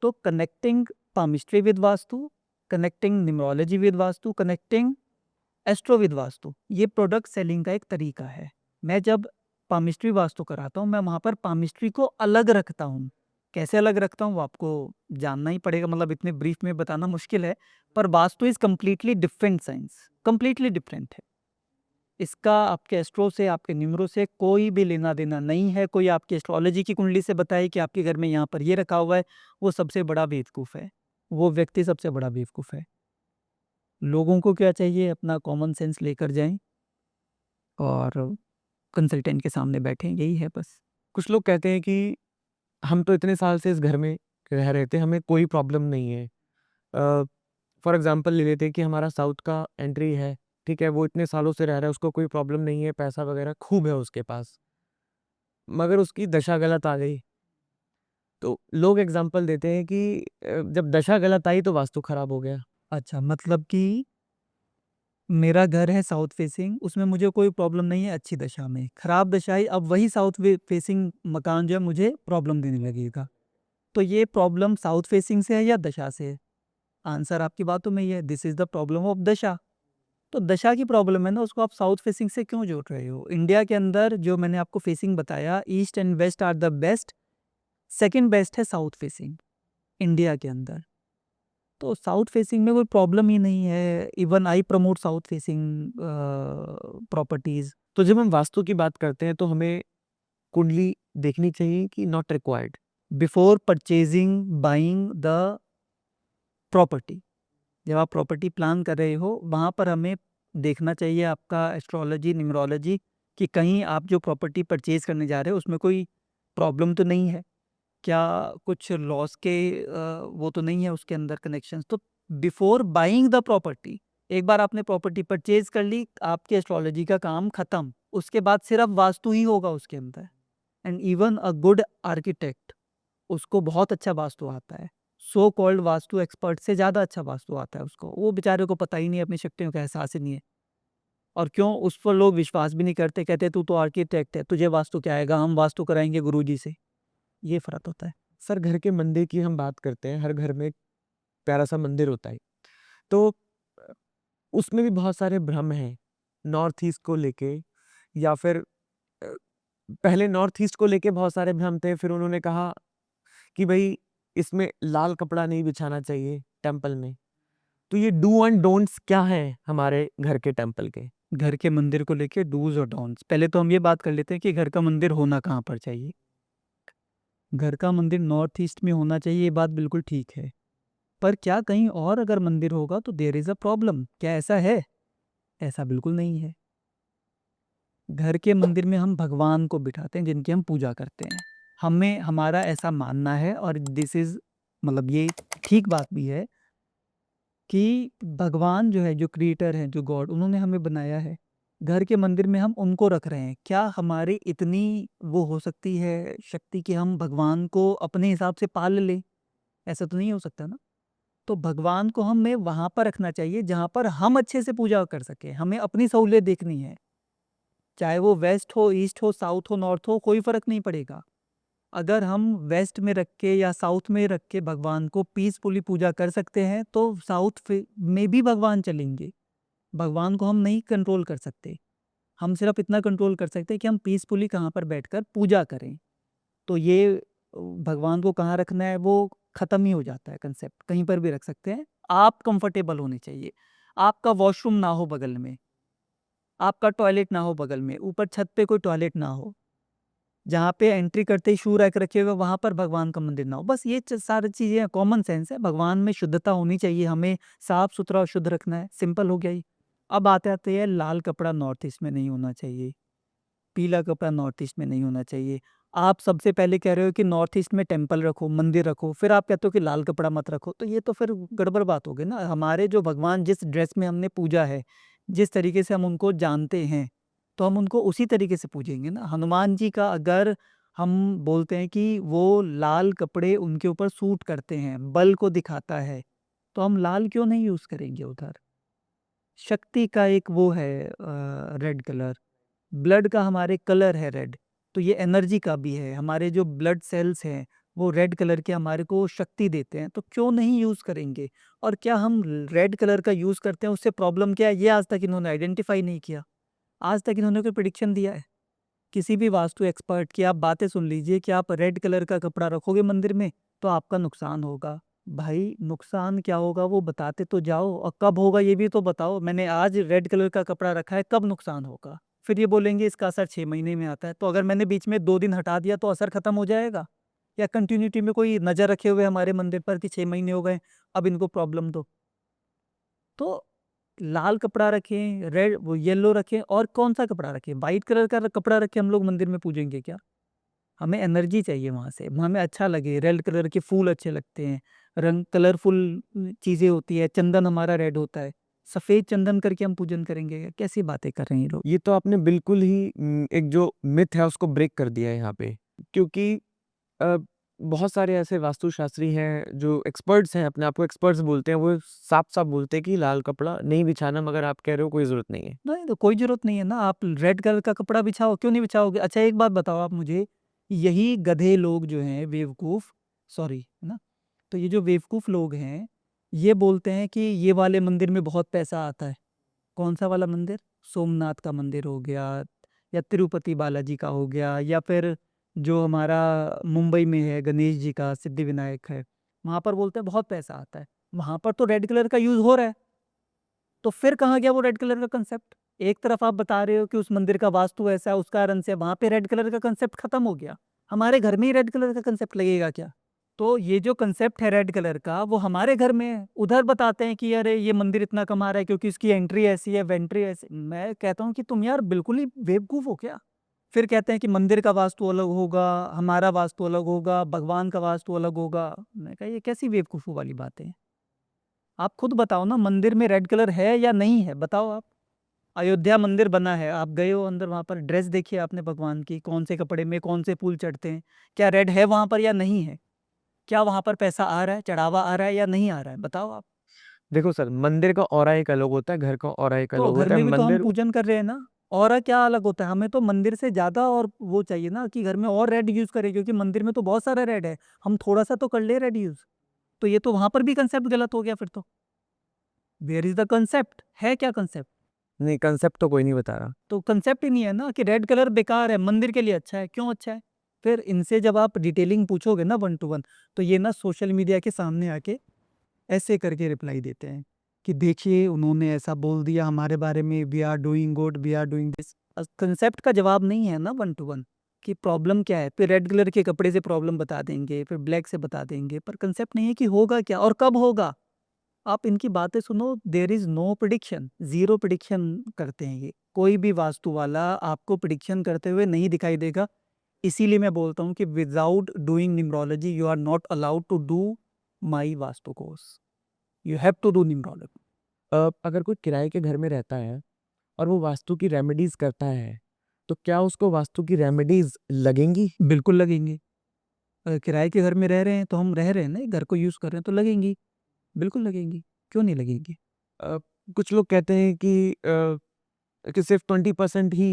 तो connecting palmistry with vastu, connecting numerology with vastu, connecting astro with vastu, ये प्रोडक्ट सेलिंग का एक तरीका है। मैं जब पामिस्ट्री वास्तु कराता हूँ, मैं वहाँ पर पामिस्ट्री को अलग रखता हूँ। कैसे अलग रखता हूँ वो आपको जानना ही पड़ेगा, मतलब इतने ब्रीफ में बताना मुश्किल है, पर vastu is completely different science, completely different है। इसका आपके एस्ट्रो से, आपके न्यूमरो से कोई भी लेना देना नहीं है। कोई आपकी एस्ट्रोलॉजी की कुंडली से बताए कि आपके घर में यहाँ पर ये रखा हुआ है, वो सबसे बड़ा बेवकूफ़ है। वो व्यक्ति सबसे बड़ा बेवकूफ़ है। लोगों को क्या चाहिए, अपना कॉमन सेंस लेकर जाएँ और कंसल्टेंट के सामने बैठें, यही है बस। कुछ लोग कहते हैं कि हम तो इतने साल से इस घर में रह रहे थे, हमें कोई प्रॉब्लम नहीं है। फॉर एग्जांपल ले लेते हैं कि हमारा साउथ का एंट्री है, ठीक है? वो इतने सालों से रह रहा है, उसको कोई प्रॉब्लम नहीं है, पैसा वगैरह खूब है उसके पास। मगर उसकी दशा गलत आ गई। तो लोग एग्जांपल देते हैं कि जब दशा गलत आई तो वास्तु खराब हो गया। अच्छा, मतलब कि मेरा घर है साउथ फेसिंग, उसमें मुझे कोई प्रॉब्लम नहीं है अच्छी दशा में। खराब दशा आई, अब वही साउथ फेसिंग मकान जो है मुझे प्रॉब्लम देने लगेगा। तो ये प्रॉब्लम साउथ फेसिंग से है या दशा से है? आंसर आपकी बातों में ही है, this is the problem of दशा। तो दशा की प्रॉब्लम है ना, उसको आप साउथ फेसिंग से क्यों जोड़ रहे हो? इंडिया के अंदर जो मैंने आपको फेसिंग बताया, east and west are the best, second best है साउथ फेसिंग इंडिया के अंदर। तो साउथ फेसिंग में कोई प्रॉब्लम ही नहीं है। Even I promote south facing properties. तो जब हम वास्तु की बात करते हैं तो हमें कुंडली देखनी चाहिए कि not required? Before purchasing buying the property, जब आप प्रॉपर्टी प्लान कर रहे हो वहाँ पर हमें देखना चाहिए आपका एस्ट्रोलॉजी न्यूमरोलॉजी कि कहीं आप जो प्रॉपर्टी परचेज करने जा रहे हो उसमें कोई प्रॉब्लम तो नहीं है, क्या कुछ लॉस के वो तो नहीं है उसके अंदर कनेक्शंस। तो बिफोर बाइंग द प्रॉपर्टी, एक बार आपने प्रॉपर्टी परचेज कर ली, आपके एस्ट्रोलॉजी का काम खत्म। उसके बाद सिर्फ वास्तु ही होगा उसके अंदर। And even a good architect, उसको बहुत अच्छा वास्तु आता है। सो कॉल्ड वास्तु एक्सपर्ट से ज़्यादा अच्छा वास्तु आता है उसको। वो बेचारे को पता ही नहीं है, अपनी शक्तियों का एहसास ही नहीं है। और क्यों उस पर लोग विश्वास भी नहीं करते, कहते तू तो आर्किटेक्ट है, तुझे वास्तु क्या आएगा, हम वास्तु कराएंगे गुरुजी से। ये फ़र्क होता है। सर, घर के मंदिर की हम बात करते हैं, हर घर में एक प्यारा-सा मंदिर होता है। तो उसमें भी बहुत सारे भ्रम हैं, नॉर्थ ईस्ट को लेके या फिर अ, पहले नॉर्थ ईस्ट को लेके बहुत सारे भ्रम थे, फिर उन्होंने कहा कि भई इसमें लाल कपड़ा नहीं बिछाना चाहिए टेंपल में। तो ये डू एंड डोंट्स क्या हैं हमारे घर के टेंपल के? घर के मंदिर को लेके डूज़ और डोंट्स। पहले तो हम ये बात कर लेते हैं कि घर का मंदिर होना कहाँ पर चाहिए। घर का मंदिर नॉर्थ ईस्ट में होना चाहिए, ये बात बिल्कुल ठीक है। पर क्या कहीं और अगर मंदिर होगा तो देयर इज़ अ प्रॉब्लम। क्या ऐसा है? ऐसा बिल्कुल नहीं है। घर के मंदिर में हम भगवान को बिठाते हैं जिनकी हम पूजा करते हैं। हमें हमारा ऐसा मानना है और दिस इज़ मतलब ये ठीक बात भी है कि भगवान जो है, जो क्रिएटर हैं, जो गॉड उन्होंने हमें बनाया है। घर के मंदिर में हम उनको रख रहे हैं। क्या हमारी इतनी वो हो सकती है शक्ति कि हम भगवान को अपने हिसाब से पाल लें? ऐसा तो नहीं हो सकता ना। तो भगवान को हमें वहाँ पर रखना चाहिए जहाँ पर हम अच्छे से पूजा कर सकें। हमें अपनी सहूलियत देखनी है। चाहे वो वेस्ट हो, ईस्ट हो, साउथ हो, नॉर्थ हो, कोई फ़र्क नहीं पड़ेगा। अगर हम वेस्ट में रख के या साउथ में रख के भगवान को पीसफुली पूजा कर सकते हैं तो में भी भगवान चलेंगे। भगवान को हम नहीं कंट्रोल कर सकते। हम सिर्फ इतना कंट्रोल कर सकते हैं कि हम पीसफुली कहाँ पर बैठकर पूजा करें। तो ये भगवान को कहाँ रखना है वो ख़त्म ही हो जाता है कंसेप्ट। कहीं पर भी रख सकते हैं। आप कंफर्टेबल होने चाहिए। आपका वॉशरूम ना हो बगल में, आपका टॉयलेट ना हो बगल में, ऊपर छत पे कोई टॉयलेट ना हो। जहाँ पे एंट्री करते ही शू रैक रखे हुए वहाँ पर भगवान का मंदिर ना हो। बस ये सारी चीज़ें कॉमन सेंस है। भगवान में शुद्धता होनी चाहिए, हमें साफ सुथरा और शुद्ध रखना है, सिंपल हो गया ही। अब आते आते हैं लाल कपड़ा नॉर्थ ईस्ट में नहीं होना चाहिए, पीला कपड़ा नॉर्थ ईस्ट में नहीं होना चाहिए। आप सबसे पहले कह रहे हो कि नॉर्थ ईस्ट में टेम्पल रखो, मंदिर रखो, फिर आप कहते हो कि लाल कपड़ा मत रखो, तो ये तो फिर गड़बड़ बात हो गई ना। हमारे जो भगवान जिस ड्रेस में हमने पूजा है, जिस तरीके से हम उनको जानते हैं, तो हम उनको उसी तरीके से पूजेंगे ना। हनुमान जी का अगर हम बोलते हैं कि वो लाल कपड़े उनके ऊपर सूट करते हैं, बल को दिखाता है, तो हम लाल क्यों नहीं यूज़ करेंगे उधर? शक्ति का एक वो है रेड कलर, ब्लड का हमारे कलर है रेड, तो ये एनर्जी का भी है। हमारे जो ब्लड सेल्स हैं, वो रेड कलर के हमारे को शक्ति देते हैं, तो क्यों नहीं यूज़ करेंगे? और क्या हम रेड कलर का यूज़ करते हैं उससे प्रॉब्लम क्या है? ये आज तक इन्होंने आइडेंटिफ़ाई नहीं किया। आज तक इन्होंने कोई प्रेडिक्शन दिया है? किसी भी वास्तु एक्सपर्ट की आप बातें सुन लीजिए कि आप रेड कलर का कपड़ा रखोगे मंदिर में, तो आपका नुकसान होगा। भाई नुकसान क्या होगा वो बताते तो जाओ, और कब होगा ये भी तो बताओ। मैंने आज रेड कलर का कपड़ा रखा है, कब नुकसान होगा? फिर ये बोलेंगे इसका असर 6 महीने में आता है। तो अगर मैंने बीच में 2 दिन हटा दिया तो असर खत्म हो जाएगा? या कंटिन्यूटी में कोई नजर रखे हुए हमारे मंदिर पर कि 6 महीने हो गए, अब इनको प्रॉब्लम दो? तो लाल कपड़ा रखें, रेड वो येलो रखें, और कौन सा कपड़ा रखें? वाइट कलर का कपड़ा रखे हम लोग मंदिर में पूजेंगे क्या? हमें एनर्जी चाहिए वहाँ से, हमें अच्छा लगे, रेड कलर के फूल अच्छे लगते हैं, रंग कलरफुल चीज़ें होती है, चंदन हमारा रेड होता है, सफ़ेद चंदन करके हम पूजन करेंगे क्या? कैसी बातें कर रहे हैं ये लोग? ये तो आपने बिल्कुल ही एक जो मिथ है उसको ब्रेक कर दिया है यहाँ पे, क्योंकि अ, बहुत सारे ऐसे वास्तुशास्त्री हैं जो एक्सपर्ट्स हैं, अपने आप को एक्सपर्ट्स बोलते हैं, वो साफ-साफ बोलते हैं कि लाल कपड़ा नहीं बिछाना, मगर आप कह रहे हो कोई ज़रूरत नहीं है। नहीं, तो कोई ज़रूरत नहीं है ना, आप रेड कलर का कपड़ा बिछाओ, क्यों नहीं बिछाओगे? अच्छा एक बात बताओ आप मुझे, यही गधे लोग जो हैं बेवकूफ़, सॉरी, है ना? तो ये जो बेवकूफ़ लोग हैं, ये बोलते हैं कि ये वाले मंदिर में बहुत पैसा आता है। कौन-सा वाला मंदिर? सोमनाथ का मंदिर हो गया, या तिरुपति बालाजी का हो गया, या फिर जो हमारा मुंबई में है गणेश जी का सिद्धिविनायक है, वहाँ पर बोलते हैं बहुत पैसा आता है। वहाँ पर तो रेड कलर का यूज़ हो रहा है, तो फिर कहाँ गया वो रेड कलर का कंसेप्ट? एक तरफ आप बता रहे हो कि उस मंदिर का वास्तु ऐसा है, उस कारण से वहाँ पे रेड कलर का कंसेप्ट खत्म हो गया। हमारे घर में ही रेड कलर का कंसेप्ट लगेगा क्या? तो ये जो कंसेप्ट है रेड कलर का, वो हमारे घर में है। उधर बताते हैं कि अरे ये मंदिर इतना कमा रहा है क्योंकि इसकी एंट्री ऐसी है, वेंट्री ऐसी। मैं कहता हूँ कि तुम यार बिल्कुल ही बेवकूफ़ हो क्या? फिर कहते हैं कि मंदिर का वास्तु अलग होगा, हमारा वास्तु अलग होगा, भगवान का वास्तु अलग होगा। मैं कहा ये कैसी बेवकूफ़ी वाली बातें हैं? आप खुद बताओ ना, मंदिर में रेड कलर है या नहीं है? बताओ आप। अयोध्या मंदिर बना है, आप गए हो अंदर, वहाँ पर ड्रेस देखी है आपने भगवान की, कौन से कपड़े में कौन से फूल चढ़ते हैं? क्या रेड है वहाँ पर या नहीं है? क्या वहाँ पर पैसा आ रहा है, चढ़ावा आ रहा है या नहीं आ रहा है? बताओ आप। देखो सर, मंदिर का ऑरा एक अलग होता है, घर का ऑरा एक तो अलग घर होता है। में भी तो हम मंदिर पूजन कर रहे हैं ना, और क्या अलग होता है? हमें तो मंदिर से ज़्यादा और वो चाहिए ना कि घर में और रेड यूज़ करें, क्योंकि मंदिर में तो बहुत सारा रेड है, हम थोड़ा-सा तो कर ले रेड यूज़। तो ये तो वहाँ पर भी कंसेप्ट गलत हो गया फिर तो। Where is the concept? है क्या कंसेप्ट? नहीं, कांसेप्ट तो कोई नहीं बता रहा। तो कंसेप्ट ही नहीं है ना कि रेड कलर बेकार है, मंदिर के लिए अच्छा है, क्यों अच्छा है? फिर इनसे जब आप डिटेलिंग पूछोगे ना 1 टू 1, तो ये ना सोशल मीडिया के सामने आके ऐसे करके रिप्लाई देते हैं कि देखिए उन्होंने ऐसा बोल दिया हमारे बारे में, we are doing good, we are doing this. Concept का जवाब नहीं है ना 1 टू 1 कि प्रॉब्लम क्या है। फिर रेड कलर के कपड़े से प्रॉब्लम बता देंगे, फिर ब्लैक से बता देंगे, पर कंसेप्ट नहीं है कि होगा क्या और कब होगा। आप इनकी बातें सुनो, there is no prediction, zero prediction करते हैं ये। कोई भी वास्तु वाला आपको प्रेडिक्शन करते हुए नहीं दिखाई देगा। इसीलिए मैं बोलता हूँ कि without doing numerology you are not allowed to do my vastu course. You have to do numerology. अगर कोई किराए के घर में रहता है और वो वास्तु की रेमेडीज़ करता है, तो क्या उसको वास्तु की रेमेडीज़ लगेंगी? बिल्कुल लगेंगी। अगर किराए के घर में रह रहे हैं तो हम रह रहे हैं ना, घर को यूज़ कर रहे हैं तो लगेंगी। बिल्कुल लगेंगी, क्यों नहीं लगेंगी? अ, कुछ लोग कहते हैं कि सिर्फ़ 20% ही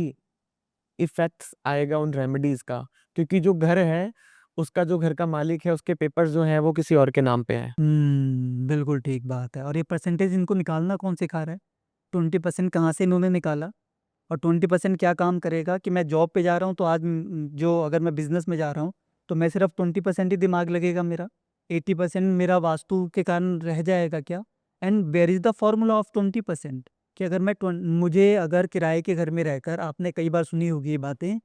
इफ़ेक्ट्स आएगा उन रेमेडीज़ का, क्योंकि जो घर है, उसका जो घर का मालिक है, उसके पेपर्स जो हैं, वो किसी और के नाम पे हैं। बिल्कुल ठीक बात है। और ये परसेंटेज इनको निकालना कौन सिखा रहा है? 20% कहाँ से इन्होंने निकाला? और 20% क्या काम करेगा कि मैं जॉब पे जा रहा हूँ तो आज जो अगर मैं बिज़नेस में जा रहा हूँ, तो मैं सिर्फ़ 20% ही दिमाग लगेगा मेरा, 80% मेरा वास्तु के कारण रह जाएगा क्या? And where is the formula of 20%? कि अगर मैं ट्वें मुझे अगर किराए के घर में रहकर, आपने कई बार सुनी होगी ये बातें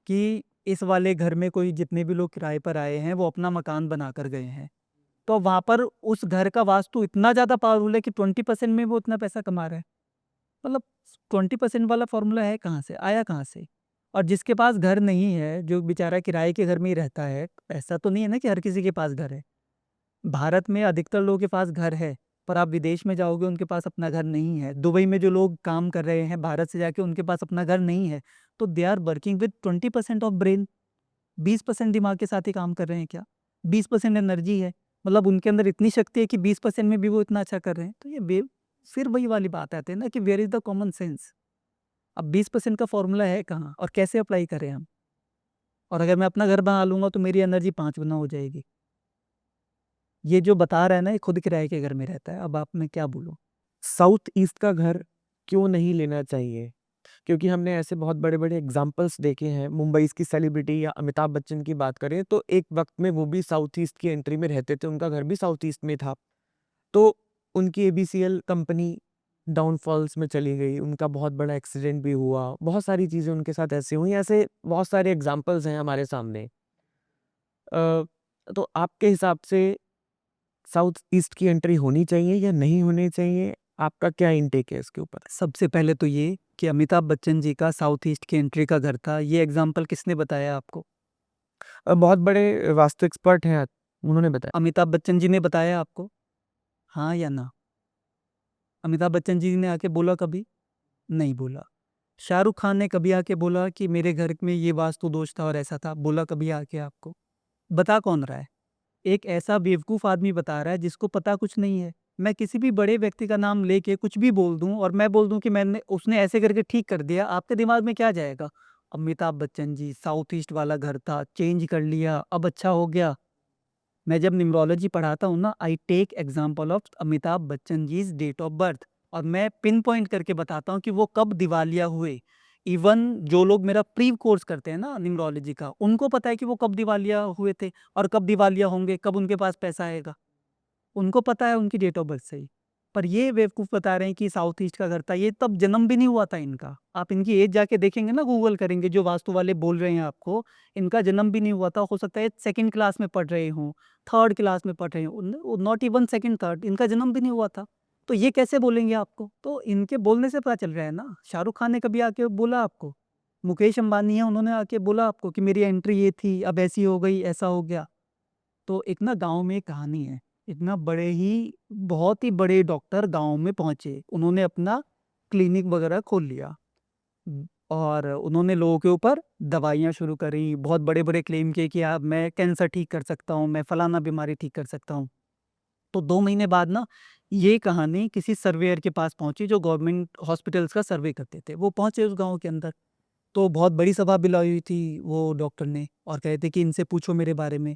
कि इस वाले घर में कोई जितने भी लोग किराए पर आए हैं, वो अपना मकान बनाकर गए हैं। तो वहाँ पर उस घर का वास्तु इतना ज़्यादा पावरफुल है कि 20% में वो इतना पैसा कमा रहा है। मतलब 20% वाला फ़ॉर्मूला है कहाँ से? आया कहाँ से? और जिसके पास घर नहीं है, जो बेचारा किराए के घर में ही रहता है, ऐसा तो नहीं है ना कि हर किसी के पास घर है। भारत में अधिकतर लोगों के पास घर है, पर आप विदेश में जाओगे उनके पास अपना घर नहीं है। दुबई में जो लोग काम कर रहे हैं भारत से जाके, उनके पास अपना घर नहीं है। तो they are working with 20% of brain. 20% दिमाग के साथ ही काम कर रहे हैं क्या? 20% एनर्जी है। मतलब उनके अंदर इतनी शक्ति है कि 20% में भी वो इतना अच्छा कर रहे हैं। तो ये बे फिर वही वाली बात आती है ना कि where is the common sense? अब 20% का फ़ॉर्मूला है कहाँ और कैसे अप्लाई करें हम? और अगर मैं अपना घर बना लूँगा तो मेरी एनर्जी 5 गुना हो जाएगी। ये जो बता रहा है ना, ये खुद किराए के घर में रहता है। अब आप मैं क्या बोलूँ? साउथ ईस्ट का घर क्यों नहीं लेना चाहिए? क्योंकि हमने ऐसे बहुत बड़े-बड़े एग्ज़ाम्पल्स देखे हैं, मुंबई की सेलिब्रिटी या अमिताभ बच्चन की बात करें तो एक वक़्त में वो भी साउथ ईस्ट की एंट्री में रहते थे, उनका घर भी साउथ ईस्ट में था। तो उनकी एबीसीएल कंपनी डाउनफॉल्स में चली गई, उनका बहुत बड़ा एक्सीडेंट भी हुआ, बहुत सारी चीज़ें उनके साथ ऐसी हुई, ऐसे बहुत सारे एग्ज़ाम्पल्स हैं हमारे सामने। अ, तो आपके हिसाब से साउथ ईस्ट की एंट्री होनी चाहिए या नहीं होनी चाहिए? आपका क्या इंटेक है इसके ऊपर? सबसे पहले तो ये कि अमिताभ बच्चन जी का साउथ ईस्ट की एंट्री का घर था, ये एग्ज़ाम्पल किसने बताया आपको? बहुत बड़े वास्तु एक्सपर्ट हैं, उन्होंने बताया। अमिताभ बच्चन जी ने बताया आपको? हाँ या ना? अमिताभ बच्चन जी ने आके बोला कभी? नहीं बोला। शाहरुख खान ने कभी आके बोला कि मेरे घर में ये वास्तु दोष था और ऐसा था, बोला कभी आके आपको? बता कौन रहा है? एक ऐसा बेवकूफ़ आदमी बता रहा है जिसको पता कुछ नहीं है। मैं किसी भी बड़े व्यक्ति का नाम लेके कुछ भी बोल दूँ और मैं बोल दूँ कि मैंने उसने ऐसे करके ठीक कर दिया, आपके दिमाग में क्या जाएगा? अमिताभ बच्चन जी, साउथ ईस्ट वाला घर था, चेंज कर लिया, अब अच्छा हो गया। मैं जब न्यूमरोलॉजी पढ़ाता हूँ ना, I take example of Amitabh Bachchan ji's date of birth और मैं पिन पॉइंट करके बताता हूँ कि वो कब दिवालिया हुए। इवन जो लोग मेरा प्री कोर्स करते हैं ना न्यूमरोलॉजी का, उनको पता है कि वो कब दिवालिया हुए थे और कब दिवालिया होंगे, कब उनके पास पैसा आएगा। उनको पता है उनकी डेट ऑफ बर्थ से ही। पर ये बेवकूफ़ बता रहे हैं कि साउथ ईस्ट का घर था, ये तब जन्म भी नहीं हुआ था इनका। आप इनकी एज जाके देखेंगे ना, गूगल करेंगे, जो वास्तु वाले बोल रहे हैं आपको, इनका जन्म भी नहीं हुआ था। हो सकता है सेकंड क्लास में पढ़ रहे हों, थर्ड क्लास में पढ़ रहे हों, नॉट इवन सेकंड थर्ड, इनका जन्म भी नहीं हुआ था। तो ये कैसे बोलेंगे आपको? तो इनके बोलने से पता चल रहा है ना। शाहरुख खान ने कभी आके बोला आपको? मुकेश अंबानी है, उन्होंने आके बोला आपको कि मेरी एंट्री ये थी, अब ऐसी हो गई, ऐसा हो गया। तो एक ना गाँव में एक कहानी है। इतना बड़े ही बहुत ही बड़े डॉक्टर गाँव में पहुँचे। उन्होंने अपना क्लिनिक वगैरह खोल लिया। और उन्होंने लोगों के ऊपर दवाइयाँ शुरू करी। बहुत बड़े-बड़े क्लेम किए कि मैं कैंसर ठीक कर सकता हूँ, मैं फलाना बीमारी ठीक कर सकता हूँ। तो 2 महीने बाद ना ये कहानी किसी सर्वेयर के पास पहुँची जो गवर्नमेंट हॉस्पिटल्स का सर्वे करते थे। वो पहुँचे उस गाँव के अंदर। तो बहुत बड़ी सभा बुलाई हुई थी वो डॉक्टर ने और कहे थे कि इनसे पूछो मेरे बारे में।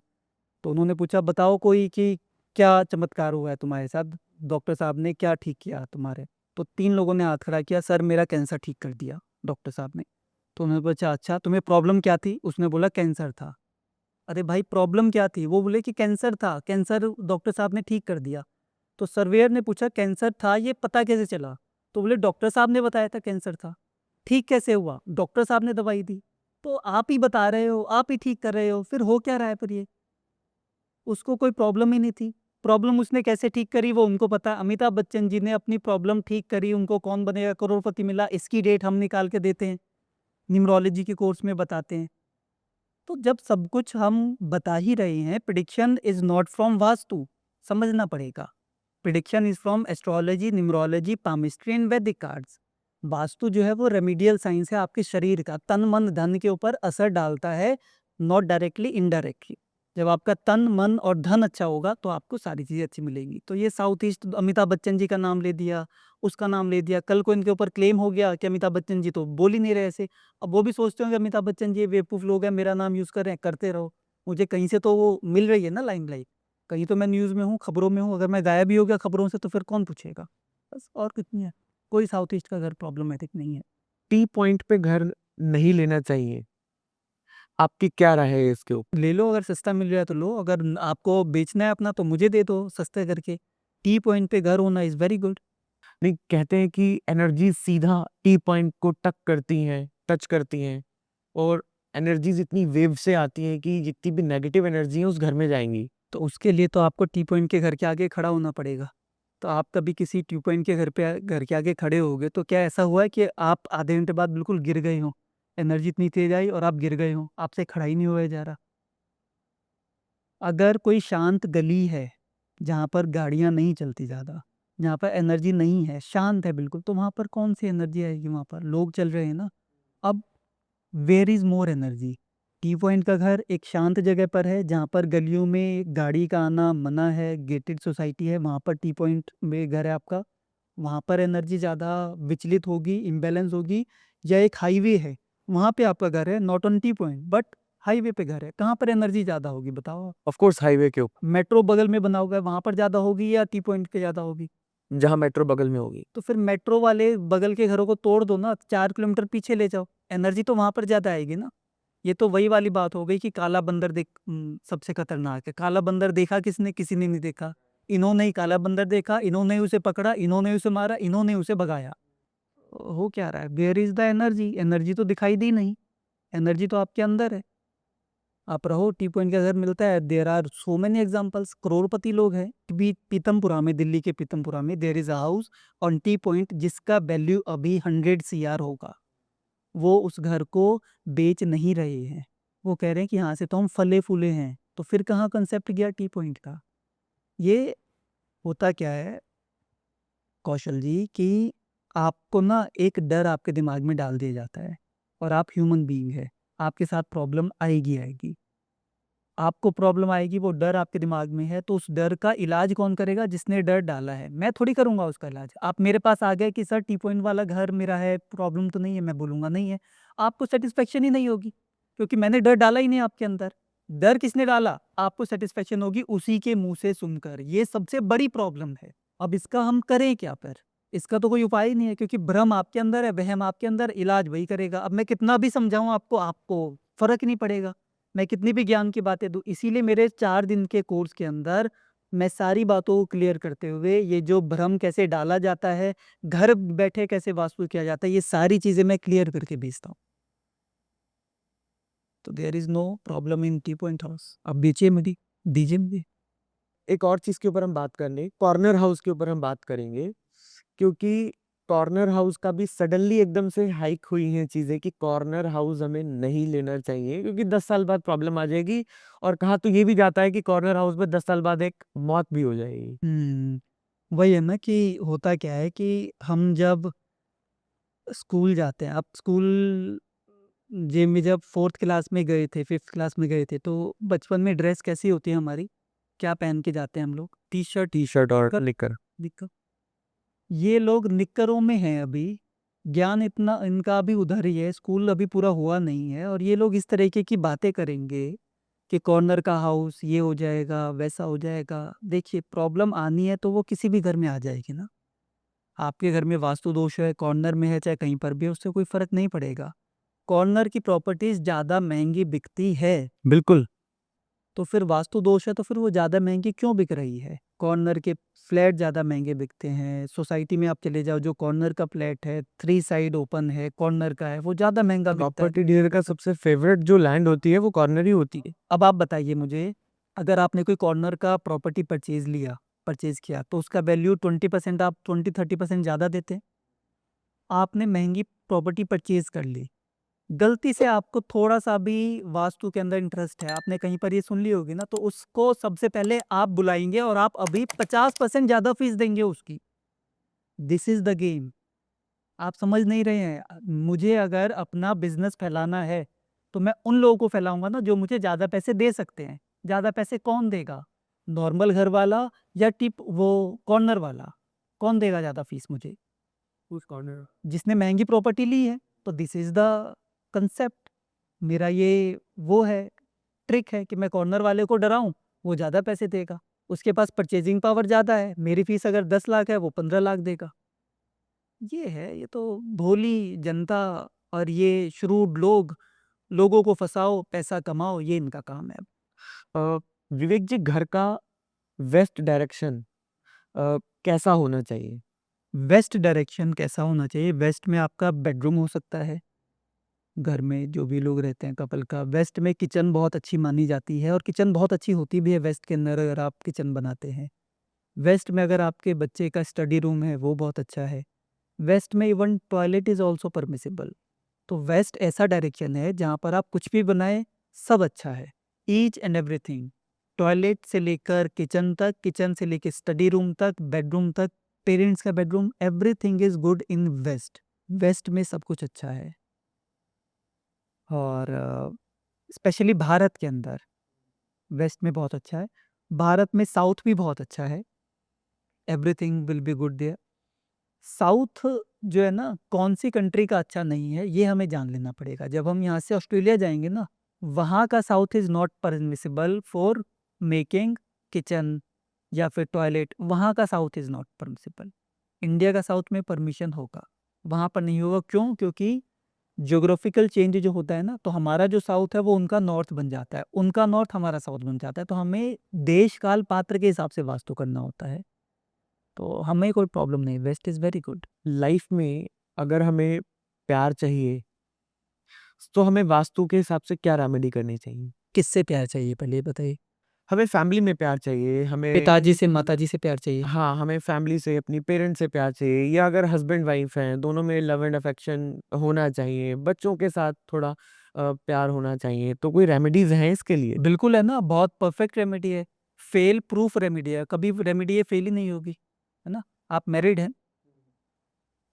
तो उन्होंने पूछा बताओ कोई कि क्या चमत्कार हुआ है तुम्हारे साथ? डॉक्टर साहब ने क्या ठीक किया तुम्हारे? तो 3 लोगों ने हाथ खड़ा किया, सर मेरा कैंसर ठीक कर दिया डॉक्टर साहब ने। तो उन्होंने पूछा अच्छा तुम्हें प्रॉब्लम क्या थी? उसने बोला कैंसर था। अरे भाई प्रॉब्लम क्या थी? वो बोले कि कैंसर था, कैंसर डॉक्टर साहब ने ठीक कर दिया। तो सर्वेयर ने पूछा कैंसर था ये पता कैसे चला? तो बोले डॉक्टर साहब ने बताया था कैंसर था। ठीक कैसे हुआ? डॉक्टर साहब ने दवाई दी। तो आप ही बता रहे हो, आप ही ठीक कर रहे हो, फिर हो क्या रहा है फिर ये? उसको कोई प्रॉब्लम ही नहीं थी। प्रॉब्लम उसने कैसे ठीक करी वो उनको पता है। अमिताभ बच्चन जी ने अपनी प्रॉब्लम ठीक करी, उनको कौन बनेगा करोड़पति मिला, इसकी डेट हम निकाल के देते हैं, न्यूमरोलॉजी के कोर्स में बताते हैं। तो जब सब कुछ हम बता ही रहे हैं, prediction is not from vastu, समझना पड़ेगा। Prediction is from astrology, numerology, palmistry and वैदिक कार्ड्स। वास्तु जो है वो रेमेडियल साइंस है आपके शरीर का, तन, मन, धन के ऊपर असर डालता है, नॉट डायरेक्टली इनडायरेक्टली। जब आपका तन, मन और धन अच्छा होगा तो आपको सारी चीज़ें अच्छी मिलेंगी। तो ये साउथ ईस्ट अमिताभ बच्चन जी का नाम ले दिया, उसका नाम ले दिया, कल को इनके ऊपर क्लेम हो गया कि अमिताभ बच्चन जी तो बोल ही नहीं रहे ऐसे। अब वो भी सोचते होंगे अमिताभ बच्चन जी ये बेवकूफ़ लोग हैं, मेरा नाम यूज़ कर रहे हैं, करते रहो। मुझे कहीं से तो वो मिल रही है ना लाइमलाइट। कहीं तो मैं न्यूज़ में हूँ, खबरों में हूँ, अगर मैं गायब ही हो गया खबरों से तो फिर कौन पूछेगा? बस और कुछ नहीं है। कोई साउथ ईस्ट का घर प्रॉब्लमैटिक नहीं है। टी पॉइंट पे घर नहीं लेना चाहिए। आपकी क्या राय है इसके ऊपर? ले लो अगर सस्ता मिल रहा है तो लो, अगर आपको बेचना है अपना तो मुझे दे दो सस्ते करके। टी पॉइंट पे घर होना इज़ वेरी गुड। नहीं, कहते हैं कि एनर्जी सीधा टी पॉइंट को टच करती हैं और एनर्जीज़ इतनी वेव से आती हैं कि जितनी भी नेगेटिव एनर्जी है उस घर में जाएँगी। तो उसके लिए तो आपको टी पॉइंट के घर के आगे खड़ा होना पड़ेगा। तो आप कभी किसी टी पॉइंट के घर के आगे खड़े होगे तो क्या ऐसा हुआ है कि आप आधे घंटे बाद बिल्कुल गिर गए हों? एनर्जी इतनी तेज़ आई और आप गिर गए हों, आपसे खड़ा ही नहीं हुआ जा रहा। अगर कोई शांत गली है, जहाँ पर गाड़ियाँ नहीं चलती ज़्यादा, जहाँ पर एनर्जी नहीं है, शांत है बिल्कुल, तो वहाँ पर कौन-सी एनर्जी आएगी वहाँ पर? लोग चल रहे हैं ना। अब where is more energy? T point का घर एक शांत जगह पर है, जहाँ पर गलियों में गाड़ी का आना मना है, गेटेड सोसाइटी है, वहाँ पर टी पॉइंट में घर है आपका। वहाँ पर एनर्जी ज़्यादा विचलित होगी, इम्बैलेंस होगी, या एक हाईवे है, वहाँ पे आपका घर है, not on T point but highway पे घर है, कहाँ पर एनर्जी ज़्यादा होगी बताओ आप? ऑफ कोर्स हाईवे के ऊपर। मेट्रो बगल में बना हुआ है, वहाँ पर ज़्यादा होगी या टी पॉइंट पे ज़्यादा होगी? जहाँ मेट्रो बगल में होगी। तो फिर मेट्रो वाले बगल के घरों को तोड़ दो ना, 4 किलोमीटर पीछे ले जाओ, एनर्जी तो वहाँ पर ज़्यादा आएगी ना। ये तो वही वाली बात हो गई कि काला बंदर सबसे खतरनाक है। काला बंदर देखा किसने? किसी ने नहीं देखा। इन्होंने ही काला बंदर देखा, इन्होंने ही उसे पकड़ा, इन्होंने उसे मारा, इन्होंने उसे भगाया। हो क्या रहा है? Where is the energy? Energy तो दिखाई दी नहीं, एनर्जी तो आपके अंदर है। आप रहो, टी पॉइंट का घर मिलता है। There are so many examples, करोड़पति लोग हैं। पीतमपुरा में, दिल्ली के पीतमपुरा में there is a house on T point जिसका वैल्यू अभी 100 सीआर होगा। वो उस घर को बेच नहीं रहे हैं। वो कह रहे हैं कि यहाँ से तो हम फले-फूले हैं। तो फिर कहाँ कांसेप्ट गया टी पॉइंट का? ये होता क्या है कौशल जी कि आपको ना एक डर आपके दिमाग में डाल दिया जाता है और आप ह्यूमन बीइंग है, आपके साथ प्रॉब्लम आएगी आएगी। आपको प्रॉब्लम आएगी, वो डर आपके दिमाग में है, तो उस डर का इलाज कौन करेगा? जिसने डर डाला है। मैं थोड़ी करूँगा उसका इलाज। आप मेरे पास आ गए कि सर टी पॉइंट वाला घर मेरा है, प्रॉब्लम तो नहीं है, मैं बोलूँगा नहीं है। आपको सैटिस्फैक्शन ही नहीं होगी, क्योंकि मैंने डर डाला ही नहीं आपके अंदर। डर किसने डाला? आपको सैटिस्फैक्शन होगी उसी के मुँह से सुनकर। ये सबसे बड़ी प्रॉब्लम है। अब इसका हम करें क्या फिर? इसका तो कोई उपाय ही नहीं है, क्योंकि भ्रम आपके अंदर है, वहम आपके अंदर, इलाज वही करेगा। अब मैं कितना भी समझाऊँ आपको फ़र्क नहीं पड़ेगा। मैं कितनी भी ज्ञान की बातें दूँ, इसीलिए मेरे 4 दिन के कोर्स के अंदर मैं सारी बातों को क्लियर करते हुए, ये जो भ्रम कैसे डाला जाता है, घर बैठे कैसे वास्तु किया जाता है, ये सारी चीज़ें मैं क्लियर करके भेजता हूँ। तो there is no problem in T point house. आप बेचिए मुझे, दीजिए मुझे। एक और चीज़ के ऊपर हम बात कर लें, कॉर्नर हाउस के ऊपर हम बात करेंगे, क्योंकि कॉर्नर हाउस का भी सडनली एकदम से हाइक हुई हैं चीज़ें कि कॉर्नर हाउस हमें नहीं लेना चाहिए, क्योंकि 10 साल बाद प्रॉब्लम आ जाएगी। और कहा तो ये भी जाता है कि कॉर्नर हाउस में 10 साल बाद एक मौत भी हो जाएगी। वही है ना कि होता क्या है कि हम जब स्कूल जाते हैं, आप स्कूल जी में जब 4th क्लास में गए थे, 5th क्लास में गए थे, तो बचपन में ड्रेस कैसी होती है हमारी? क्या पहन के जाते हैं हम लोग? टी-शर्ट, टी-शर्ट और निक्कर, निकर। निक्कर। ये लोग निक्करों में हैं अभी, ज्ञान इतना इनका अभी उधर ही है, स्कूल अभी पूरा हुआ नहीं है और ये लोग इस तरीके की बातें करेंगे कि कॉर्नर का हाउस ये हो जाएगा, वैसा हो जाएगा। देखिए, प्रॉब्लम आनी है तो वो किसी भी घर में आ जाएगी ना। आपके घर में वास्तु दोष है, कॉर्नर में है, चाहे कहीं पर भी है, उससे कोई फ़र्क नहीं पड़ेगा। कॉर्नर की प्रॉपर्टीज़ ज़्यादा महँगी बिकती है। बिल्कुल। तो फिर वास्तु दोष है तो फिर वो ज़्यादा महँगी क्यों बिक रही है? कॉर्नर के फ्लैट ज़्यादा महँगे बिकते हैं। सोसाइटी में आप चले जाओ, जो कॉर्नर का फ्लैट है, 3 साइड ओपन है, कॉर्नर का है, वो ज़्यादा महँगा बिकता है। प्रॉपर्टी डीलर का सबसे फेवरेट जो लैंड होती है वो कॉर्नर ही होती है। अब आप बताइए मुझे, अगर आपने कोई कॉर्नर का प्रॉपर्टी परचेज़ किया, तो उसका वैल्यू 20% आप 20-30% ज़्यादा देते हैं। आपने महँगी प्रॉपर्टी परचेज़ कर ली। गलती से आपको थोड़ा-सा भी वास्तु के अंदर इंटरेस्ट है, आपने कहीं पर ये सुन ली होगी ना, तो उसको सबसे पहले आप बुलाएँगे और आप अभी 50% ज़्यादा फीस देंगे उसकी। This is the game. आप समझ नहीं रहे हैं। मुझे अगर अपना बिज़नेस फैलाना है, तो मैं उन लोगों को फैलाऊँगा ना जो मुझे ज़्यादा पैसे दे सकते हैं। ज़्यादा पैसे कौन देगा? नॉर्मल घर वाला या टिप वो कॉर्नर वाला? कौन देगा ज़्यादा फीस मुझे? उस कॉर्नर। जिसने महँगी प्रॉपर्टी ली है। तो दिस इज़ द कांसेप्ट। मेरा ये वो है, ट्रिक है कि मैं कॉर्नर वाले को डराऊँ, वो ज़्यादा पैसे देगा। उसके पास परचेज़िंग पावर ज़्यादा है, मेरी फ़ीस अगर 10 लाख है, वो 15 लाख देगा। ये है, ये तो भोली जनता और ये श्रूड लोग, लोगों को फँसाओ, पैसा कमाओ, ये इनका काम है। अ, विवेक जी, घर का वेस्ट डायरेक्शन कैसा होना चाहिए? वेस्ट डायरेक्शन कैसा होना चाहिए? वेस्ट में आपका बेडरूम हो सकता है। घर में जो भी लोग रहते हैं कपल का, वेस्ट में किचन बहुत अच्छी मानी जाती है और किचन बहुत अच्छी होती भी है वेस्ट के अंदर अगर आप किचन बनाते हैं। वेस्ट में अगर आपके बच्चे का स्टडी रूम है, वो बहुत अच्छा है। वेस्ट में even toilet is also permissible. तो वेस्ट ऐसा डायरेक्शन है जहाँ पर आप कुछ भी बनाएँ, सब अच्छा है। ईच एंड एवरीथिंग, टॉयलेट से लेकर किचन तक, किचन से लेके स्टडी रूम तक, बेडरूम तक, पेरेंट्स का bedroom, everything is good in west. West में सब कुछ अच्छा है और स्पेशली भारत के अंदर वेस्ट में बहुत अच्छा है। भारत में साउथ भी बहुत अच्छा है। Everything will be good there. South जो है ना, कौन-सी कंट्री का अच्छा नहीं है, ये हमें जान लेना पड़ेगा। जब हम यहाँ से ऑस्ट्रेलिया जाएँगे ना, वहाँ का south is not permissible for making kitchen, या फिर टॉयलेट, वहाँ का south is not permissible. India का साउथ में परमिशन होगा, वहाँ पर नहीं होगा। क्यों? क्योंकि ज्योग्राफिकल चेंज जो होता है ना, तो हमारा जो साउथ है वो उनका नॉर्थ बन जाता है, उनका नॉर्थ हमारा साउथ बन जाता है। तो हमें देश काल पात्र के हिसाब से वास्तु करना होता है, तो हमें कोई प्रॉब्लम नहीं, west is very good. Life में अगर हमें प्यार चाहिए तो हमें वास्तु के हिसाब से क्या रेमेडी करनी चाहिए? किससे प्यार चाहिए पहले ये बताइए? हमें फैमिली में प्यार चाहिए, हमें पिताजी से, माताजी से प्यार चाहिए? हाँ, हमें फैमिली से, अपनी पेरेंट्स से प्यार चाहिए, या अगर हस्बैंड वाइफ हैं, दोनों में लव एंड अफेक्शन होना चाहिए, बच्चों के साथ थोड़ा प्यार होना चाहिए, तो कोई रेमेडीज़ हैं इसके लिए? बिल्कुल है ना, बहुत परफेक्ट रेमेडी है, फेल प्रूफ रेमेडी है, कभी रेमेडी ये फेल ही नहीं होगी, है ना? आप मैरिड हैं,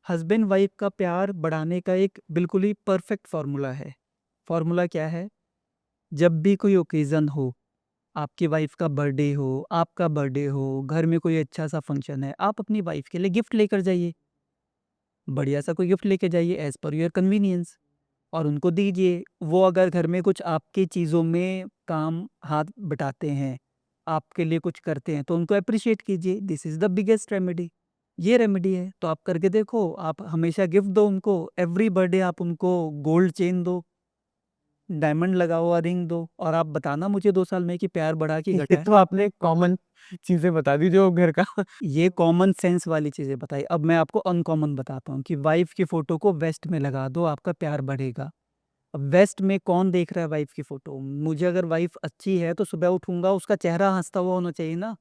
हस्बैंड वाइफ का प्यार बढ़ाने का एक बिल्कुल ही परफेक्ट फार्मूला है। फार्मूला क्या है? जब भी कोई ओकेज़न हो, आपकी वाइफ का बर्थडे हो, आपका बर्थडे हो, घर में कोई अच्छा सा फंक्शन है, आप अपनी वाइफ के लिए गिफ्ट लेकर जाइए। बढ़िया सा कोई गिफ्ट लेके जाइए एज़ पर योर कन्वीनियंस, और उनको दीजिए। वो अगर घर में कुछ आपकी चीज़ों में काम हाथ बटाते हैं, आपके लिए कुछ करते हैं, तो उनको एप्रिशिएट कीजिए। This is the biggest remedy. ये रेमेडी है, तो आप करके देखो। आप हमेशा गिफ्ट दो उनको, एवरी बर्थडे आप उनको गोल्ड चेन दो, डायमंड लगा हुआ रिंग दो, और आप बताना मुझे 2 साल में कि प्यार बढ़ा कि घटा ये है। तो आपने कॉमन चीज़ें बता दी जो घर का ये कॉमन सेंस वाली चीज़ें बताई। अब मैं आपको अनकॉमन बताता हूँ कि वाइफ़ की फ़ोटो को वेस्ट में लगा दो, आपका प्यार बढ़ेगा। अब वेस्ट में कौन देख रहा है वाइफ़ की फ़ोटो? मुझे अगर वाइफ़ अच्छी है तो सुबह उठूँगा, उसका चेहरा हँसता हुआ होना चाहिए ना।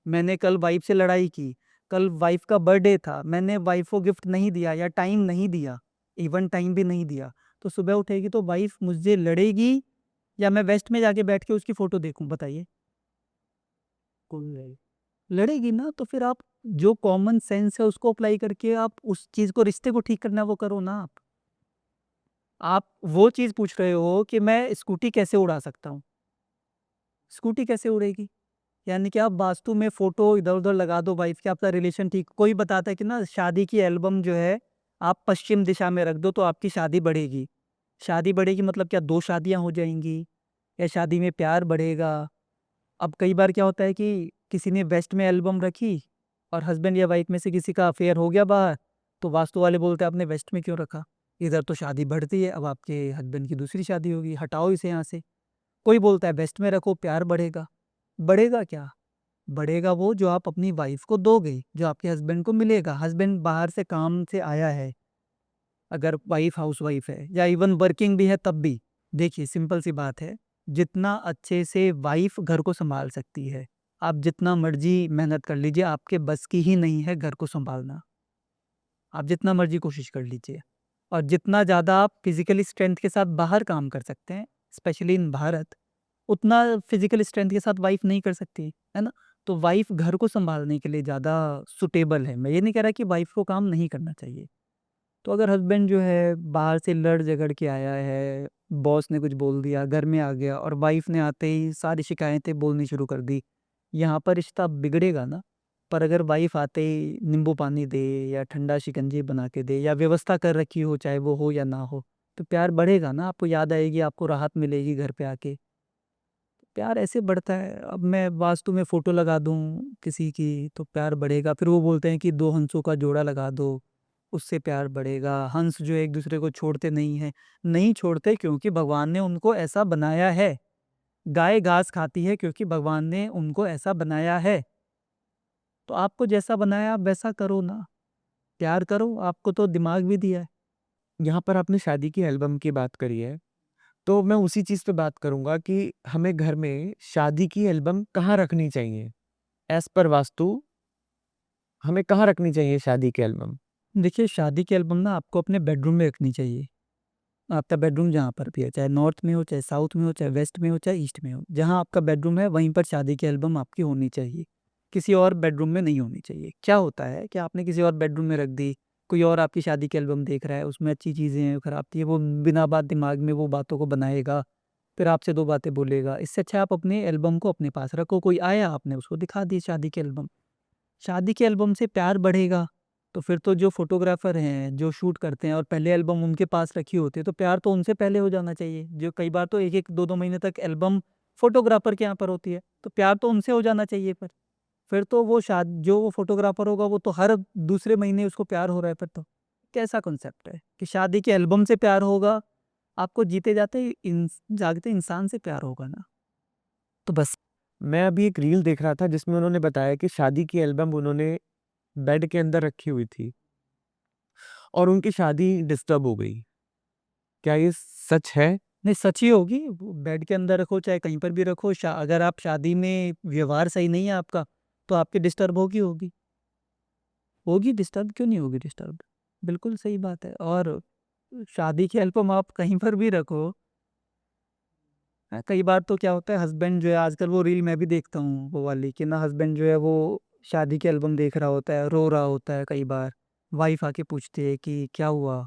मैंने कल वाइफ़ से लड़ाई की, कल वाइफ़ का बर्थडे था, मैंने वाइफ़ को गिफ्ट नहीं दिया या टाइम नहीं दिया, इवन टाइम भी नहीं दिया, तो सुबह उठेगी तो वाइफ़ मुझसे लड़ेगी या मैं वेस्ट में जाके बैठ के उसकी फ़ोटो देखूँ, बताइए? कोई नहीं। लड़ेगी ना। तो फिर आप जो कॉमन सेंस है उसको अप्लाई करके आप उस चीज़ को, रिश्ते को ठीक करना है वो करो ना आप। आप वो चीज़ पूछ रहे हो कि मैं स्कूटी कैसे उड़ा सकता हूँ? स्कूटी कैसे उड़ेगी? यानी कि आप वास्तु में फ़ोटो इधर-उधर लगा दो वाइफ़ के, आपका रिलेशन ठीक। कोई बताता है कि ना शादी की एल्बम जो है आप पश्चिम दिशा में रख दो तो आपकी शादी बढ़ेगी। शादी बढ़ेगी मतलब क्या 2 शादियाँ हो जाएँगी या शादी में प्यार बढ़ेगा? अब कई बार क्या होता है कि किसी ने वेस्ट में एल्बम रखी और हस्बैंड या वाइफ में से किसी का अफेयर हो गया बाहर, तो वास्तु वाले बोलते हैं आपने वेस्ट में क्यों रखा? इधर तो शादी बढ़ती है, अब आपके हस्बैंड की दूसरी शादी होगी, हटाओ इसे यहाँ से। कोई बोलता है वेस्ट में रखो प्यार बढ़ेगा। बढ़ेगा क्या? बढ़ेगा वो जो आप अपनी वाइफ को दोगे, जो आपके हस्बैंड को मिलेगा। हस्बैंड बाहर से काम से आया है, अगर वाइफ हाउसवाइफ है या इवन वर्किंग भी है तब भी, देखिए सिंपल सी बात है, जितना अच्छे से वाइफ घर को संभाल सकती है, आप जितना मर्जी मेहनत कर लीजिए, आपके बस की ही नहीं है घर को संभालना। आप जितना मर्जी कोशिश कर लीजिए, और जितना ज़्यादा आप फिजिकली स्ट्रेंथ के साथ बाहर काम कर सकते हैं, स्पेशली इन भारत, उतना फिजिकल स्ट्रेंथ के साथ वाइफ नहीं कर सकती, है ना? तो वाइफ घर को संभालने के लिए ज़्यादा सुटेबल है। मैं ये नहीं कह रहा कि वाइफ को काम नहीं करना चाहिए। तो अगर हस्बैंड जो है बाहर से लड़ झगड़ के आया है, बॉस ने कुछ बोल दिया, घर में आ गया और वाइफ ने आते ही सारी शिकायतें बोलनी शुरू कर दी, यहाँ पर रिश्ता बिगड़ेगा ना। पर अगर वाइफ आते ही नींबू पानी दे या ठंडा शिकंजी बना के दे या व्यवस्था कर रखी हो, चाहे वो हो या ना हो, तो प्यार बढ़ेगा ना। आपको याद आएगी, आपको राहत मिलेगी घर पे आके। प्यार ऐसे बढ़ता है। अब मैं वास्तु में फ़ोटो लगा दूँ किसी की तो प्यार बढ़ेगा। फिर वो बोलते हैं कि 2 हंसों का जोड़ा लगा दो, उससे प्यार बढ़ेगा। हंस जो है एक-दूसरे को छोड़ते नहीं हैं। नहीं छोड़ते क्योंकि भगवान ने उनको ऐसा बनाया है। गाय घास खाती है क्योंकि भगवान ने उनको ऐसा बनाया है। तो आपको जैसा बनाया आप वैसा करो ना। प्यार करो, आपको तो दिमाग भी दिया है। यहाँ पर आपने शादी की एल्बम की बात करी है, तो मैं उसी चीज़ पे बात करूँगा कि हमें घर में शादी की एल्बम कहाँ रखनी चाहिए? एज़ पर वास्तु हमें कहाँ रखनी चाहिए शादी की एल्बम? देखिए शादी की एल्बम ना आपको अपने बेडरूम में रखनी चाहिए। आपका बेडरूम जहाँ पर भी है, चाहे नॉर्थ में हो, चाहे साउथ में हो, चाहे वेस्ट में हो, चाहे ईस्ट में हो, जहाँ आपका बेडरूम है वहीं पर शादी की एल्बम आपकी होनी चाहिए। किसी और बेडरूम में नहीं होनी चाहिए। क्या होता है कि आपने किसी और बेडरूम में रख दी, कोई और आपकी शादी की एल्बम देख रहा है, उसमें अच्छी चीज़ें हैं, खराब चीज़ें, वो बिना बात दिमाग में वो बातों को बनाएगा, फिर आपसे 2 बातें बोलेगा। इससे अच्छा आप अपने एल्बम को अपने पास रखो। कोई आया, आपने उसको दिखा दी शादी की एल्बम। शादी की एल्बम से प्यार बढ़ेगा, तो फिर तो जो फ़ोटोग्राफ़र हैं, जो शूट करते हैं और पहले एल्बम उनके पास रखी होती है, तो प्यार तो उनसे पहले हो जाना चाहिए। जो कई बार तो 1-1, 2-2 महीने तक एल्बम फ़ोटोग्राफ़र के यहाँ पर होती है, तो प्यार तो उनसे हो जाना चाहिए फिर। फिर तो वो जो वो फोटोग्राफर होगा वो तो हर दूसरे महीने उसको प्यार हो रहा है फिर तो। कैसा कॉन्सेप्ट है कि शादी के एल्बम से प्यार होगा? आपको जीते जाते जागते इंसान से प्यार होगा ना। तो बस मैं अभी एक रील देख रहा था जिसमें उन्होंने बताया कि शादी की एल्बम उन्होंने बेड के अंदर रखी हुई थी और उनकी शादी डिस्टर्ब हो गई। क्या ये सच है? नहीं, सच ही होगी। वो बेड के अंदर रखो चाहे कहीं पर भी रखो, अगर आप शादी में व्यवहार सही नहीं है आपका, तो आपकी डिस्टर्ब होगी होगी होगी डिस्टर्ब, क्यों नहीं होगी डिस्टर्ब? बिल्कुल सही बात है। और शादी के एल्बम आप कहीं पर भी रखो, कई बार तो क्या होता है, हस्बैंड जो है, आजकल वो रील मैं भी देखता हूँ वो वाली, कि ना हस्बैंड जो है वो शादी के एल्बम देख रहा होता है, रो रहा होता है। कई बार वाइफ आके पूछती है कि क्या हुआ,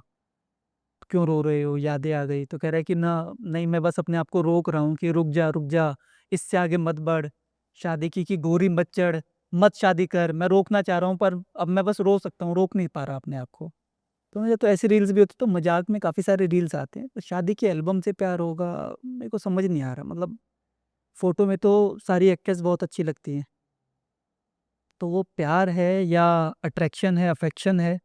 क्यों रो रहे हो, यादें आ गई? तो कह रहा है कि ना, नहीं मैं बस अपने आप को रोक रहा हूँ कि रुक जा रुक जा, इससे आगे मत बढ़, शादी की गोरी मत चढ़, मत शादी कर। मैं रोकना चाह रहा हूँ पर अब मैं बस रो सकता हूँ, रोक नहीं पा रहा अपने आप को। तो मुझे तो ऐसी रील्स भी होती, तो मजाक में काफ़ी सारे रील्स आते हैं। तो शादी के एल्बम से प्यार होगा, मेरे को समझ नहीं आ रहा। मतलब फोटो में तो सारी एक्ट्रेस बहुत अच्छी लगती हैं, तो वो प्यार है या अट्रैक्शन है, अफेक्शन है,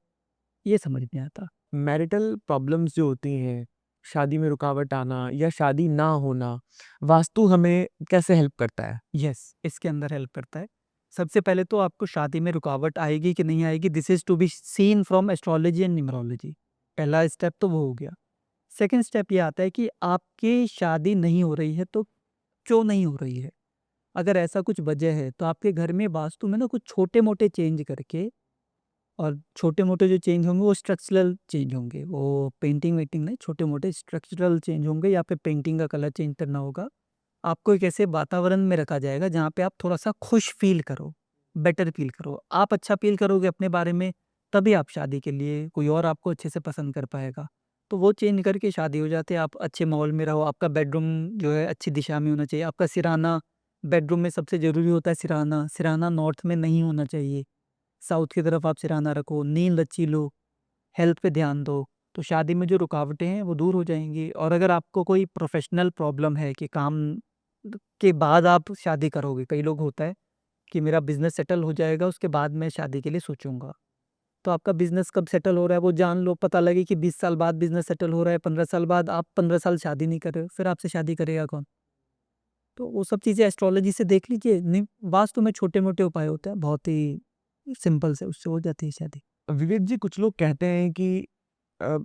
ये समझ नहीं आता। मैरिटल प्रॉब्लम्स जो होती हैं, शादी में रुकावट आना या शादी ना होना, वास्तु हमें कैसे हेल्प करता है? यस, इसके अंदर हेल्प करता है। सबसे पहले तो आपको शादी में रुकावट आएगी कि नहीं आएगी, this is to be seen from astrology and numerology. पहला स्टेप तो वो हो गया। सेकंड स्टेप ये आता है कि आपकी शादी नहीं हो रही है तो क्यों नहीं हो रही है? अगर ऐसा कुछ वजह है तो आपके घर में वास्तु में ना कुछ छोटे मोटे चेंज करके, और छोटे मोटे जो चेंज होंगे वो स्ट्रक्चरल चेंज होंगे, वो पेंटिंग वेंटिंग नहीं, छोटे मोटे स्ट्रक्चरल चेंज होंगे, या फिर पेंटिंग का कलर चेंज करना होगा। आपको एक ऐसे वातावरण में रखा जाएगा जहाँ पे आप थोड़ा-सा खुश फ़ील करो, बेटर फ़ील करो। आप अच्छा फ़ील करोगे अपने बारे में, तभी आप शादी के लिए कोई और आपको अच्छे से पसंद कर पाएगा। तो वो चेंज करके शादी हो जाती है। आप अच्छे माहौल में रहो, आपका बेडरूम जो है अच्छी दिशा में होना चाहिए। आपका सिरहाना, बेडरूम में सबसे ज़रूरी होता है सिरहाना। सिरहाना नॉर्थ में नहीं होना चाहिए, साउथ की तरफ आप सिरहाना रखो। नींद अच्छी लो, हेल्थ पे ध्यान दो, तो शादी में जो रुकावटें हैं वो दूर हो जाएँगी। और अगर आपको कोई प्रोफ़ेशनल प्रॉब्लम है कि काम के बाद आप शादी करोगे, कई लोग होता है कि मेरा बिज़नेस सेटल हो जाएगा उसके बाद मैं शादी के लिए सोचूँगा। तो आपका बिज़नेस कब सेटल हो रहा है वो जान लो, पता लगे कि 20 साल बाद बिज़नेस सेटल हो रहा है, 15 साल बाद, आप 15 साल शादी नहीं कर रहे हो, फिर आपसे शादी करेगा कौन? तो वो सब चीज़ें एस्ट्रोलॉजी से देख लीजिए। वास्तु में छोटे-मोटे उपाय होते हैं, बहुत ही सिंपल से, उससे हो जाती है शादी। विवेक जी, कुछ लोग कहते हैं कि अ,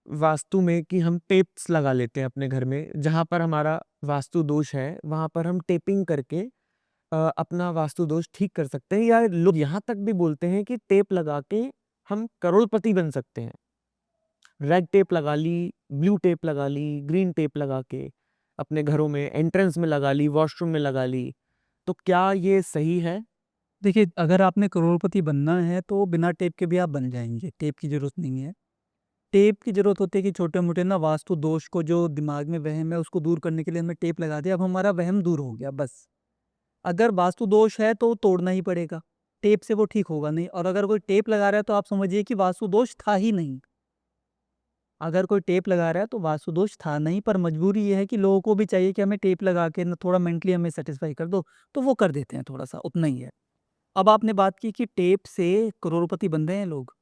वास्तु में कि हम टेप्स लगा लेते हैं अपने घर में, जहाँ पर हमारा वास्तु दोष है, वहाँ पर हम टेपिंग करके अपना वास्तु दोष ठीक कर सकते हैं, या लोग यहाँ तक भी बोलते हैं कि टेप लगा के हम करोड़पति बन सकते हैं। रेड टेप लगा ली, ब्लू टेप लगा ली, ग्रीन टेप लगा के अपने घरों में एंट्रेंस में लगा ली, वॉशरूम में लगा ली। तो क्या ये सही है? देखिए, अगर आपने करोड़पति बनना है तो बिना टेप के भी आप बन जाएँगे, टेप की ज़रूरत नहीं है। टेप की ज़रूरत होती है कि छोटे-मोटे ना वास्तु दोष को, जो दिमाग में वहम है उसको दूर करने के लिए हमने टेप लगा दिया, अब हमारा वहम दूर हो गया बस। अगर वास्तु दोष है तो तोड़ना ही पड़ेगा, टेप से वो ठीक होगा नहीं। और अगर कोई टेप लगा रहा है तो आप समझिए कि वास्तु दोष था ही नहीं। अगर कोई टेप लगा रहा है तो वास्तु दोष था नहीं, पर मजबूरी ये है कि लोगों को भी चाहिए कि हमें टेप लगा के ना थोड़ा मेंटली हमें सैटिस्फाई कर दो, तो वो कर देते हैं थोड़ा-सा, उतना ही है। अब आपने बात की कि टेप से करोड़पति बन रहे हैं लोग।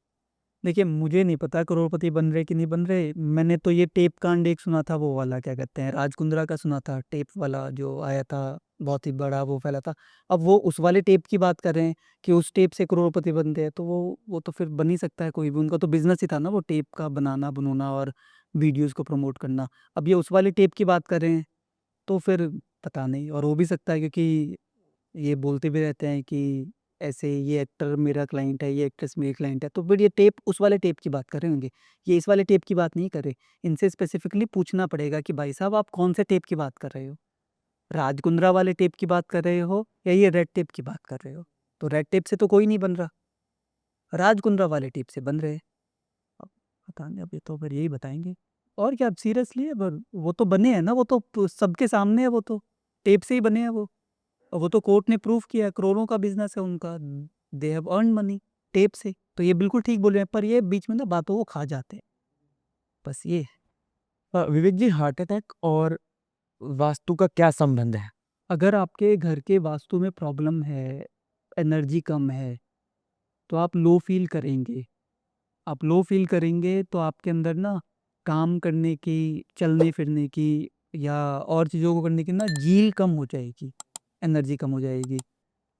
देखिए, मुझे नहीं पता करोड़पति बन रहे कि नहीं बन रहे। मैंने तो ये टेप कांड एक सुना था, वो वाला क्या कहते हैं, राज कुंद्रा का सुना था, टेप वाला जो आया था, बहुत ही बड़ा वो फैला था। अब वो उस वाले टेप की बात कर रहे हैं कि उस टेप से करोड़पति बनते हैं, तो वो तो फिर बन ही सकता है कोई भी, उनका तो बिज़नेस ही था ना वो टेप का बनाना, बनवाना और वीडियोज़ को प्रमोट करना। अब ये उस वाले टेप की बात कर रहे हैं, तो फिर पता नहीं, और हो भी सकता है क्योंकि ये बोलते भी रहते हैं कि ऐसे ये एक्टर मेरा क्लाइंट है, ये एक्ट्रेस मेरी क्लाइंट है, तो फिर ये टेप उस वाले टेप की बात कर रहे होंगे। ये इस वाले टेप की बात नहीं कर रहे। इनसे स्पेसिफिकली पूछना पड़ेगा कि भाई साहब आप कौन से टेप की बात कर रहे हो? राज कुंद्रा वाले टेप की बात कर रहे हो या ये रेड टेप की बात कर रहे हो? तो रेड टेप से तो कोई नहीं बन रहा, राज कुंद्रा वाले टेप से बन रहे हैं। अब पता नहीं, अब ये तो फिर यही बताएँगे। और क्या, अब सीरियसली अब वो तो बने हैं ना, वो तो सबके सामने है, वो तो टेप से ही बने हैं वो। और वो तो कोर्ट ने प्रूव किया है, करोड़ों का बिज़नेस है उनका। They have earned money tape से। तो ये बिल्कुल ठीक बोल रहे हैं, पर ये बीच में ना बातों को खा जाते हैं। बस ये है। विवेक जी, हार्ट अटैक और वास्तु का क्या संबंध है? अगर आपके घर के वास्तु में प्रॉब्लम है, एनर्जी कम है, तो आप लो फ़ील करेंगे। आप लो फ़ील करेंगे तो आपके अंदर ना काम करने की, चलने-फिरने की या और चीज़ों को करने की ना ज़ील कम हो जाएगी, एनर्जी कम हो जाएगी।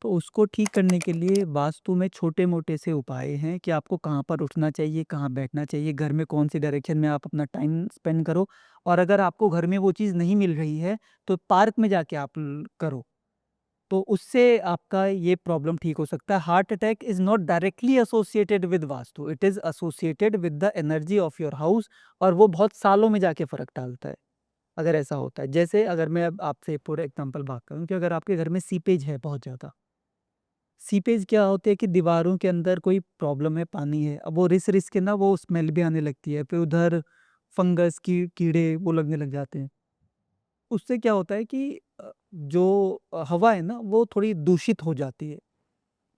तो उसको ठीक करने के लिए वास्तु में छोटे-मोटे से उपाय हैं कि आपको कहाँ पर उठना चाहिए, कहाँ बैठना चाहिए, घर में कौन-सी डायरेक्शन में आप अपना टाइम स्पेंड करो और अगर आपको घर में वो चीज़ नहीं मिल रही है, तो पार्क में जाके आप करो। तो उससे आपका ये प्रॉब्लम ठीक हो सकता है। Heart attack is not directly associated with vastu, it is associated with the energy of your house और वो बहुत सालों में जाके फ़र्क डालता है, अगर ऐसा होता है। जैसे अगर मैं अब आपसे पूरा एग्ज़ाम्पल बात करूँ कि अगर आपके घर में सीपेज है बहुत ज़्यादा, सीपेज क्या होते हैं कि दीवारों के अंदर कोई प्रॉब्लम है, पानी है, अब वो रिस-रिस के ना वो स्मेल भी आने लगती है, फिर उधर फंगस की कीड़े वो लगने लग जाते हैं। उससे क्या होता है कि जो हवा है ना वो थोड़ी दूषित हो जाती है।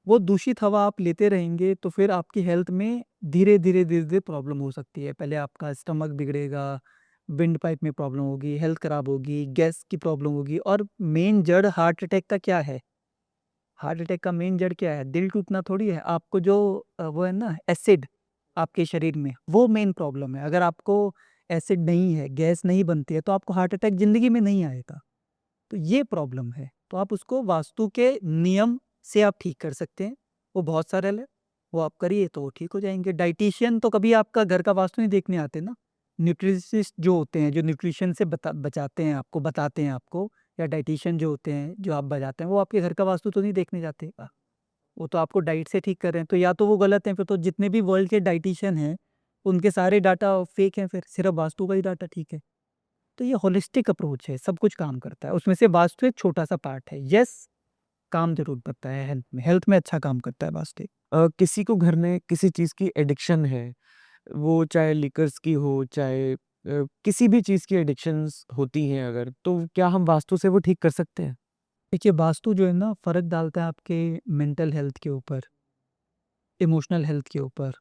वो दूषित हवा आप लेते रहेंगे तो फिर आपकी हेल्थ में धीरे-धीरे, धीरे-धीरे प्रॉब्लम हो सकती है। पहले आपका स्टमक बिगड़ेगा, विंड पाइप में प्रॉब्लम होगी, हेल्थ खराब होगी, गैस की प्रॉब्लम होगी और मेन जड़ हार्ट अटैक का क्या है? हार्ट अटैक का मेन जड़ क्या है? दिल टूटना थोड़ी है। आपको जो वो है ना एसिड आपके शरीर में, वो मेन प्रॉब्लम है। अगर आपको एसिड नहीं है, गैस नहीं बनती है, तो आपको हार्ट अटैक ज़िंदगी में नहीं आएगा। तो ये प्रॉब्लम है। तो आप उसको वास्तु के नियम से आप ठीक कर सकते हैं। वो बहुत सरल है, वो आप करिए तो वो ठीक हो जाएँगे। डायटीशियन तो कभी आपका घर का वास्तु नहीं देखने आते ना। न्यूट्रिशिस्ट जो होते हैं, जो न्यूट्रिशन से बचाते हैं आपको, बताते हैं आपको या डायटीशियन जो होते हैं, जो आप बताते हैं, वो आपके घर का वास्तु तो नहीं देखने जाते। वो तो आपको डाइट से ठीक कर रहे हैं। तो या तो वो गलत हैं, फिर तो जितने भी वर्ल्ड के डायटीशियन हैं, उनके सारे डाटा फेक हैं फिर, सिर्फ़ वास्तु का ही डाटा ठीक है। तो ये होलिस्टिक अप्रोच है, सब कुछ काम करता है। उसमें से वास्तु एक छोटा-सा पार्ट है। येस, काम ज़रूर करता है हेल्थ में अच्छा काम करता है वास्तु। किसी को घर में किसी चीज़ की एडिक्शन है, वो चाहे लिकर्स की हो, चाहे किसी भी चीज़ की एडिक्शंस होती हैं अगर, तो क्या हम वास्तु से वो ठीक कर सकते हैं? देखिए, वास्तु जो है ना फ़र्क डालता है आपके मेंटल हेल्थ के ऊपर, इमोशनल हेल्थ के ऊपर।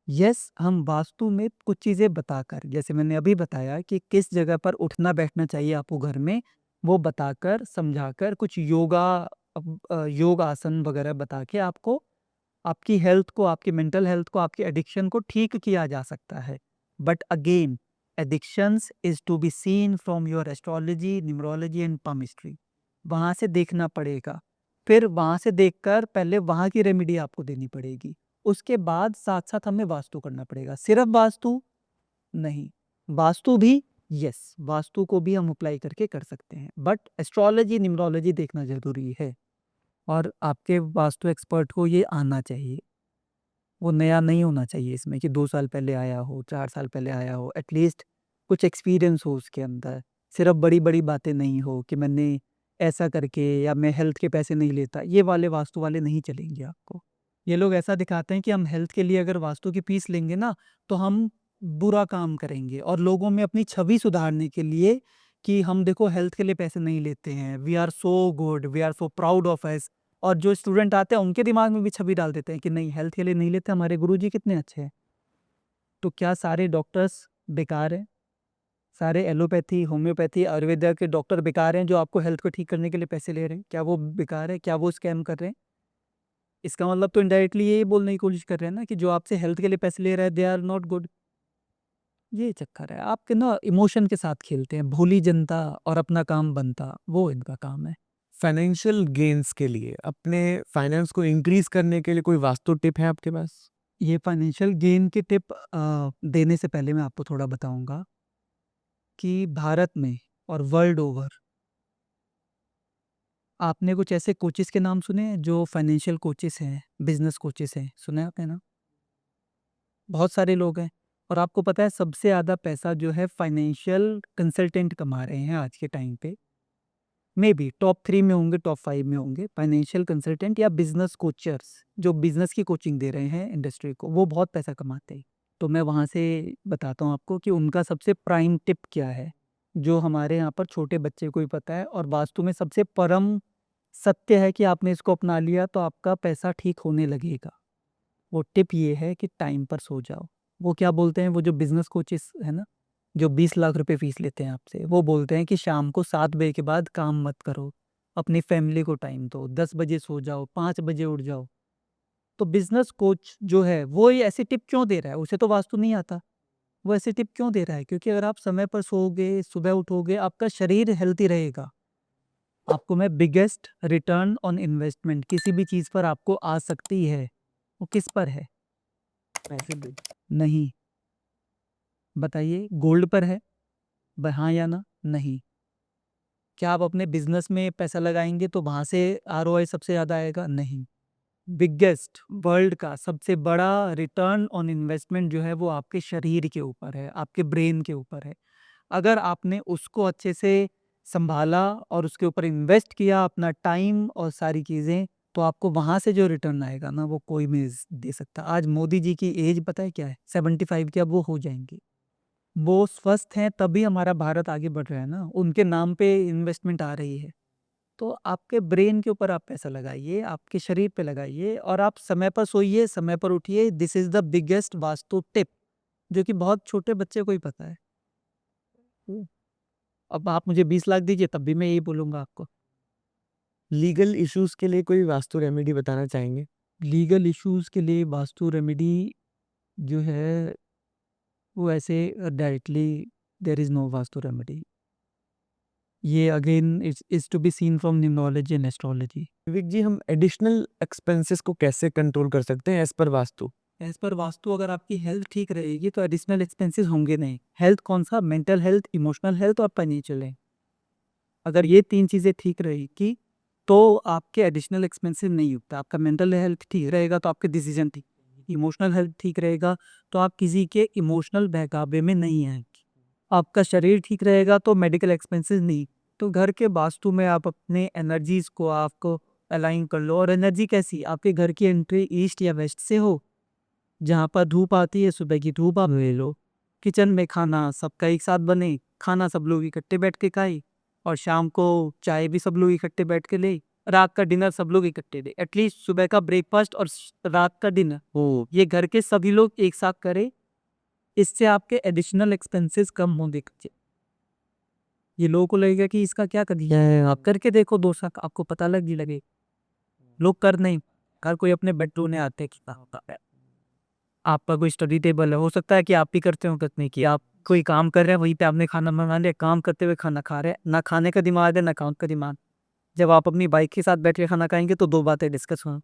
येस, हम वास्तु में कुछ चीज़ें बताकर, जैसे मैंने अभी बताया कि किस जगह पर उठना-बैठना चाहिए आपको घर में, वो बताकर, समझाकर कुछ योग आसन वगैरह बता के आपको आपकी हेल्थ को, आपकी मेंटल हेल्थ को, आपके एडिक्शन को ठीक किया जा सकता है। But again, addictions is to be seen from your astrology, numerology and palmistry. वहाँ से देखना पड़ेगा। फिर वहाँ से देखकर पहले वहाँ की रेमेडी आपको देनी पड़ेगी। उसके बाद साथ-साथ हमें वास्तु करना पड़ेगा। सिर्फ़ वास्तु नहीं, वास्तु भी यस, वास्तु को भी हम अप्लाई करके कर सकते हैं। बट एस्ट्रोलॉजी, न्यूमरोलॉजी देखना ज़रूरी है और आपके वास्तु एक्सपर्ट को ये आना चाहिए। वो नया नहीं होना चाहिए इसमें कि 2 साल पहले आया हो, 4 साल पहले आया हो, एटलीस्ट कुछ एक्सपीरियंस हो उसके अंदर। सिर्फ़ बड़ी-बड़ी बातें नहीं हो कि मैंने ऐसा करके या मैं हेल्थ के पैसे नहीं लेता, ये वाले वास्तु वाले नहीं चलेंगे आपको। ये लोग ऐसा दिखाते हैं कि हम हेल्थ के लिए अगर वास्तु की फीस लेंगे ना, तो हम बुरा काम करेंगे और लोगों में अपनी छवि सुधारने के लिए कि हम देखो हेल्थ के लिए पैसे नहीं लेते हैं, we are so good, we are so proud of us. और जो स्टूडेंट आते हैं उनके दिमाग में भी छवि डाल देते हैं कि नहीं हेल्थ के लिए नहीं लेते, हमारे गुरुजी कितने अच्छे हैं। तो क्या सारे डॉक्टर्स बेकार हैं? सारे एलोपैथी, होम्योपैथी, आयुर्वेदा के डॉक्टर बेकार हैं जो आपको हेल्थ को ठीक करने के लिए पैसे ले रहे हैं? क्या वो बेकार है? क्या वो स्कैम कर रहे हैं? इसका मतलब तो इनडायरेक्टली यही बोलने की कोशिश कर रहे हैं ना कि जो आपसे हेल्थ के लिए पैसे ले रहा है दे आर नॉट गुड। ये चक्कर है। आपके ना इमोशन के साथ खेलते हैं, भोली जनता और अपना काम बनता, वो इनका काम है। फाइनेंशियल गेन्स के लिए, अपने फाइनेंस को इंक्रीज़ करने के लिए कोई वास्तु टिप है आपके पास? ये फाइनेंशियल गेन की टिप देने से पहले मैं आपको थोड़ा बताऊँगा कि भारत में और वर्ल्ड ओवर आपने कुछ ऐसे कोचेस के नाम सुने हैं जो फाइनेंशियल कोचेस हैं, बिजनेस कोचेस हैं, सुना है आपने ना? बहुत सारे लोग हैं और आपको पता है सबसे ज़्यादा पैसा जो है फाइनेंशियल कंसल्टेंट कमा रहे हैं आज के टाइम पे। मे बी टॉप 3 में होंगे, टॉप 5 में होंगे फाइनेंशियल कंसल्टेंट या बिजनेस कोचर्स जो बिजनेस की कोचिंग दे रहे हैं इंडस्ट्री को, वो बहुत पैसा कमाते हैं। तो मैं वहाँ से बताता हूँ आपको कि उनका सबसे प्राइम टिप क्या है, जो हमारे यहाँ पर छोटे बच्चे को ही पता है और वास्तु में सबसे परम सत्य है कि आपने इसको अपना लिया तो आपका पैसा ठीक होने लगेगा। वो टिप ये है कि टाइम पर सो जाओ। वो क्या बोलते हैं वो जो बिज़नेस कोचेस है ना, जो 20 लाख रुपए फ़ीस लेते हैं आपसे, वो बोलते हैं कि शाम को 7 बजे के बाद काम मत करो अपनी फैमिली को टाइम दो, 10 बजे सो जाओ, 5 बजे उठ जाओ। तो बिजनेस कोच जो है वो ये ऐसी टिप क्यों दे रहा है? उसे तो वास्तु नहीं आता। वो ऐसी टिप क्यों दे रहा है? क्योंकि अगर आप समय पर सोओगे, सुबह उठोगे, आपका शरीर हेल्थी रहेगा। आपको मैं बिगेस्ट रिटर्न ऑन इन्वेस्टमेंट किसी भी चीज़ पर आपको आ सकती है। वो किस पर है? पैसे दे। नहीं। बताइए, गोल्ड पर है? हाँ या ना? नहीं। क्या आप अपने बिजनेस में पैसा लगाएंगे तो वहां से आरओआई सबसे ज़्यादा आएगा? नहीं। बिगेस्ट वर्ल्ड का सबसे बड़ा रिटर्न ऑन इन्वेस्टमेंट जो है वो आपके शरीर के ऊपर है, आपके ब्रेन के ऊपर है। अगर आपने उसको अच्छे से संभाला और उसके ऊपर इन्वेस्ट किया अपना टाइम और सारी चीज़ें, तो आपको वहाँ से जो रिटर्न आएगा ना वो कोई नहीं दे सकता। आज मोदी जी की एज पता है क्या है? 75 की अब वो हो जाएंगे। वो स्वस्थ हैं तभी हमारा भारत आगे बढ़ रहा है ना, उनके नाम पे इन्वेस्टमेंट आ रही है। तो आपके ब्रेन के ऊपर आप पैसा लगाइए, आपके शरीर पे लगाइए और आप समय पर सोइए, समय पर उठिए। This is the biggest vastu tip, जो कि बहुत छोटे बच्चे को ही पता है। अब आप मुझे 20 लाख दीजिए तब भी मैं यही बोलूँगा आपको। लीगल इश्यूज के लिए कोई वास्तु रेमेडी बताना चाहेंगे? लीगल इश्यूज़ के लिए वास्तु रेमेडी जो है वो ऐसे directly there is no vastu remedy. ये again it's to be seen from numerology and astrology. Vivek ji, हम एडिशनल एक्सपेंसेस को कैसे कंट्रोल कर सकते हैं as per vastu? As per vastu अगर आपकी हेल्थ ठीक रहेगी तो एडिशनल एक्सपेंसेस होंगे नहीं। हेल्थ कौन-सा? मेंटल हेल्थ, इमोशनल हेल्थ और फाइनेंशियल हेल्थ। अगर ये 3 चीज़ें ठीक रहेगी तो आपके एडिशनल एक्सपेंसेस नहीं होता। आपका मेंटल हेल्थ ठीक रहेगा तो आपके डिसीजन ठीक रहेंगे। इमोशनल हेल्थ ठीक रहेगा तो आप किसी के इमोशनल बहकावे में नहीं आएँगे। आपका शरीर ठीक रहेगा तो मेडिकल एक्सपेंसेस नहीं। तो घर के वास्तु में आप अपने एनर्जीज़ को आपको अलाइन कर लो। और एनर्जी कैसी? आपके घर की एंट्री ईस्ट या वेस्ट से हो। जहाँ पर धूप आती है सुबह की धूप आप ले लो। किचन में खाना सबका एक साथ बने, खाना सब लोग इकट्ठे बैठ के खाएँ और शाम को चाय भी सब लोग इकट्ठे बैठ के लें। रात का डिनर सब लोग इकट्ठे लें। एटलीस्ट सुबह का ब्रेकफास्ट और रात का डिनर ये घर के सभी लोग एक साथ करें। इससे आपके एडिशनल एक्सपेंसेस कम होंगे। ये लोगों को लगेगा कि इसका क्या कर दिया है, आप करके देखो 2 साल आपको पता लगे। लोग कर नहीं, हर कोई अपने बेडरूम में आते हैं कि कहाँ होता है। आपका कोई स्टडी टेबल है, हो सकता है कि आप भी करते हो कितने की आप कोई काम कर रहे हैं वहीं पे आपने खाना मंगा लिया, काम करते हुए खाना खा रहे हैं, ना खाने का दिमाग है ना काम का दिमाग। जब आप अपनी बाइक के साथ बैठ के खाना खाएंगे तो 2 बातें डिस्कस हों,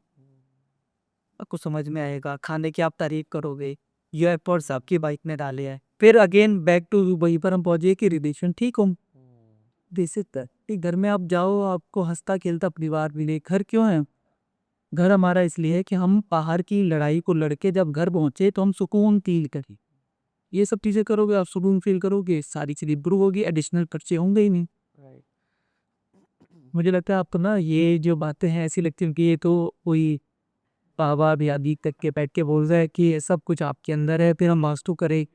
आपको समझ में आएगा, खाने की आप तारीफ करोगे, ये एफर्ट्स आपकी बाइक ने डाले हैं। फिर अगेन बैक टू वहीं पर हम पहुंचे कि रिलेशन ठीक हो। बेसिक घर में आप जाओ आपको हंसता खेलता परिवार मिले। घर क्यों है? घर हमारा इसलिए है कि हम बाहर की लड़ाई को लड़के जब घर पहुंचे तो हम सुकून फील करें। ये सब चीज़ें करोगे आप सुकून फील करोगे, सारी चीज़ें इम्प्रूव होगी, एडिशनल खर्चे होंगे ही नहीं। मुझे लगता है आपको ना ये जो बातें हैं ऐसी लगती हैं कि ये तो कोई बाबा भी आदि तक के बैठ के बोल रहा है कि ये सब कुछ आपके अंदर है फिर हम वास्तु करें,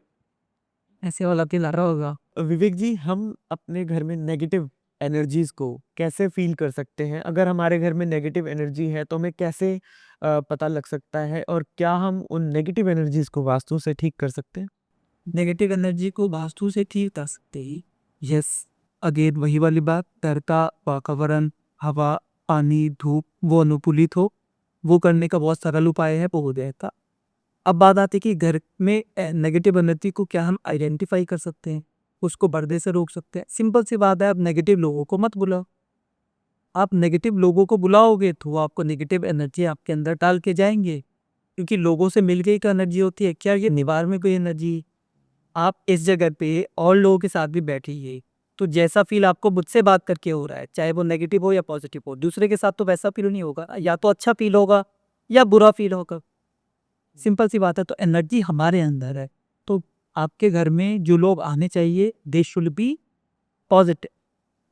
ऐसे वाला के ला रहा होगा। विवेक जी, हम अपने घर में नेगेटिव एनर्जीज को कैसे फील कर सकते हैं? अगर हमारे घर में नेगेटिव एनर्जी है तो हमें कैसे पता लग सकता है, और क्या हम उन नेगेटिव एनर्जीज को वास्तु से ठीक कर सकते हैं? नेगेटिव एनर्जी को वास्तु से ठीक कर सकते ही। यस, अगेन वही वाली बात, घर का वातावरण, हवा, पानी, धूप वो अनुकूलित हो, वो करने का बहुत सरल उपाय है वो हो जाएगा। अब बात आती है कि घर में नेगेटिव एनर्जी को क्या हम आइडेंटिफाई कर सकते हैं, उसको बढ़ने से रोक सकते हैं। सिंपल सी बात है, आप नेगेटिव लोगों को मत बुलाओ। आप नेगेटिव लोगों को बुलाओगे तो वो आपको नेगेटिव एनर्जी आपके अंदर डाल के जाएंगे, क्योंकि लोगों से मिलके एक एनर्जी होती है। क्या ये निवार में कोई एनर्जी? आप इस जगह पे और लोगों के साथ भी बैठिए तो जैसा फील आपको मुझसे बात करके हो रहा है, चाहे वो नेगेटिव हो या पॉजिटिव हो, दूसरे के साथ तो वैसा फील नहीं होगा। या तो अच्छा फील होगा या बुरा फील होगा। सिंपल सी बात है। तो एनर्जी हमारे अंदर है। तो आपके घर में जो लोग आने चाहिए they should be positive.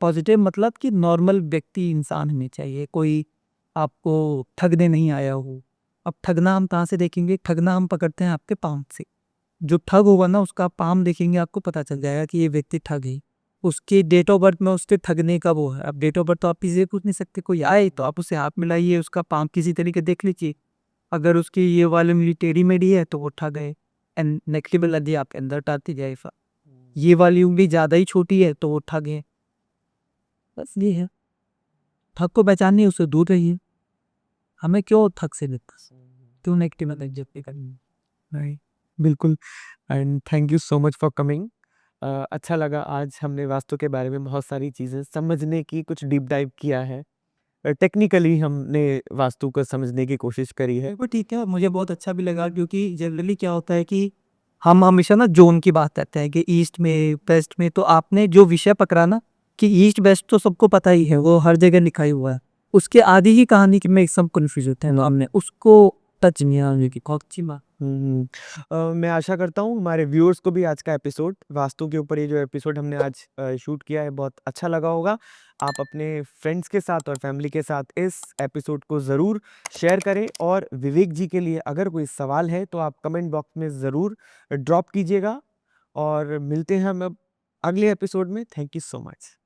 Positive मतलब कि नॉर्मल व्यक्ति इंसान होने चाहिए, कोई आपको ठगने नहीं आया हो। अब ठगना हम कहाँ से देखेंगे? ठगना हम पकड़ते हैं आपके पाँव से। जो ठग होगा ना उसका पाम देखेंगे आपको पता चल जाएगा कि ये व्यक्ति ठग है। उसकी डेट ऑफ बर्थ में उसके ठगने का वो है। अब डेट ऑफ बर्थ तो आप किसी से पूछ नहीं सकते, कोई आए तो आप उसे हाथ मिलाइए, उसका पाम किसी तरीके देख लीजिए। अगर उसकी ये वाली मेरी टेढ़ी मेढ़ी है तो वो ठग है। एंड नेगेटिव एनर्जी आपके अंदर डालती जाएगा। ये वाली उंगली ज़्यादा ही छोटी है तो वो ठग है। बस ये है। थक को पहचानिए, उससे दूर रहिए। हमें क्यों थक से क्यों नेगेटिव एनर्जी करनी। नहीं, बिल्कुल। And thank you so much for coming. अच्छा लगा, आज हमने वास्तु के बारे में बहुत सारी चीज़ें समझने की, कुछ डीप डाइव किया है। टेक्निकली हमने वास्तु को समझने की कोशिश करी है। बिल्कुल ठीक है, मुझे बहुत अच्छा भी लगा क्योंकि जनरली क्या होता है कि हम हमेशा ना जोन की बात करते हैं कि ईस्ट में, वेस्ट में, तो आपने जो विषय पकड़ा ना कि ईस्ट वेस्ट तो सबको पता ही है, वो हर जगह लिखा ही हुआ है। उसके आधी ही कहानी कि में सब कन्फ्यूज होते हैं, तो हमने उसको टच नहीं आने की बहुत अच्छी बात। मैं आशा करता हूँ हमारे व्यूअर्स को भी आज का एपिसोड, वास्तु के ऊपर ये जो एपिसोड हमने आज शूट किया है, बहुत अच्छा लगा होगा। आप अपने फ्रेंड्स के साथ और फैमिली के साथ इस एपिसोड को ज़रूर शेयर करें, और विवेक जी के लिए अगर कोई सवाल है तो आप कमेंट बॉक्स में ज़रूर ड्रॉप कीजिएगा। और मिलते हैं हम अब अगले एपिसोड में। Thank you so much.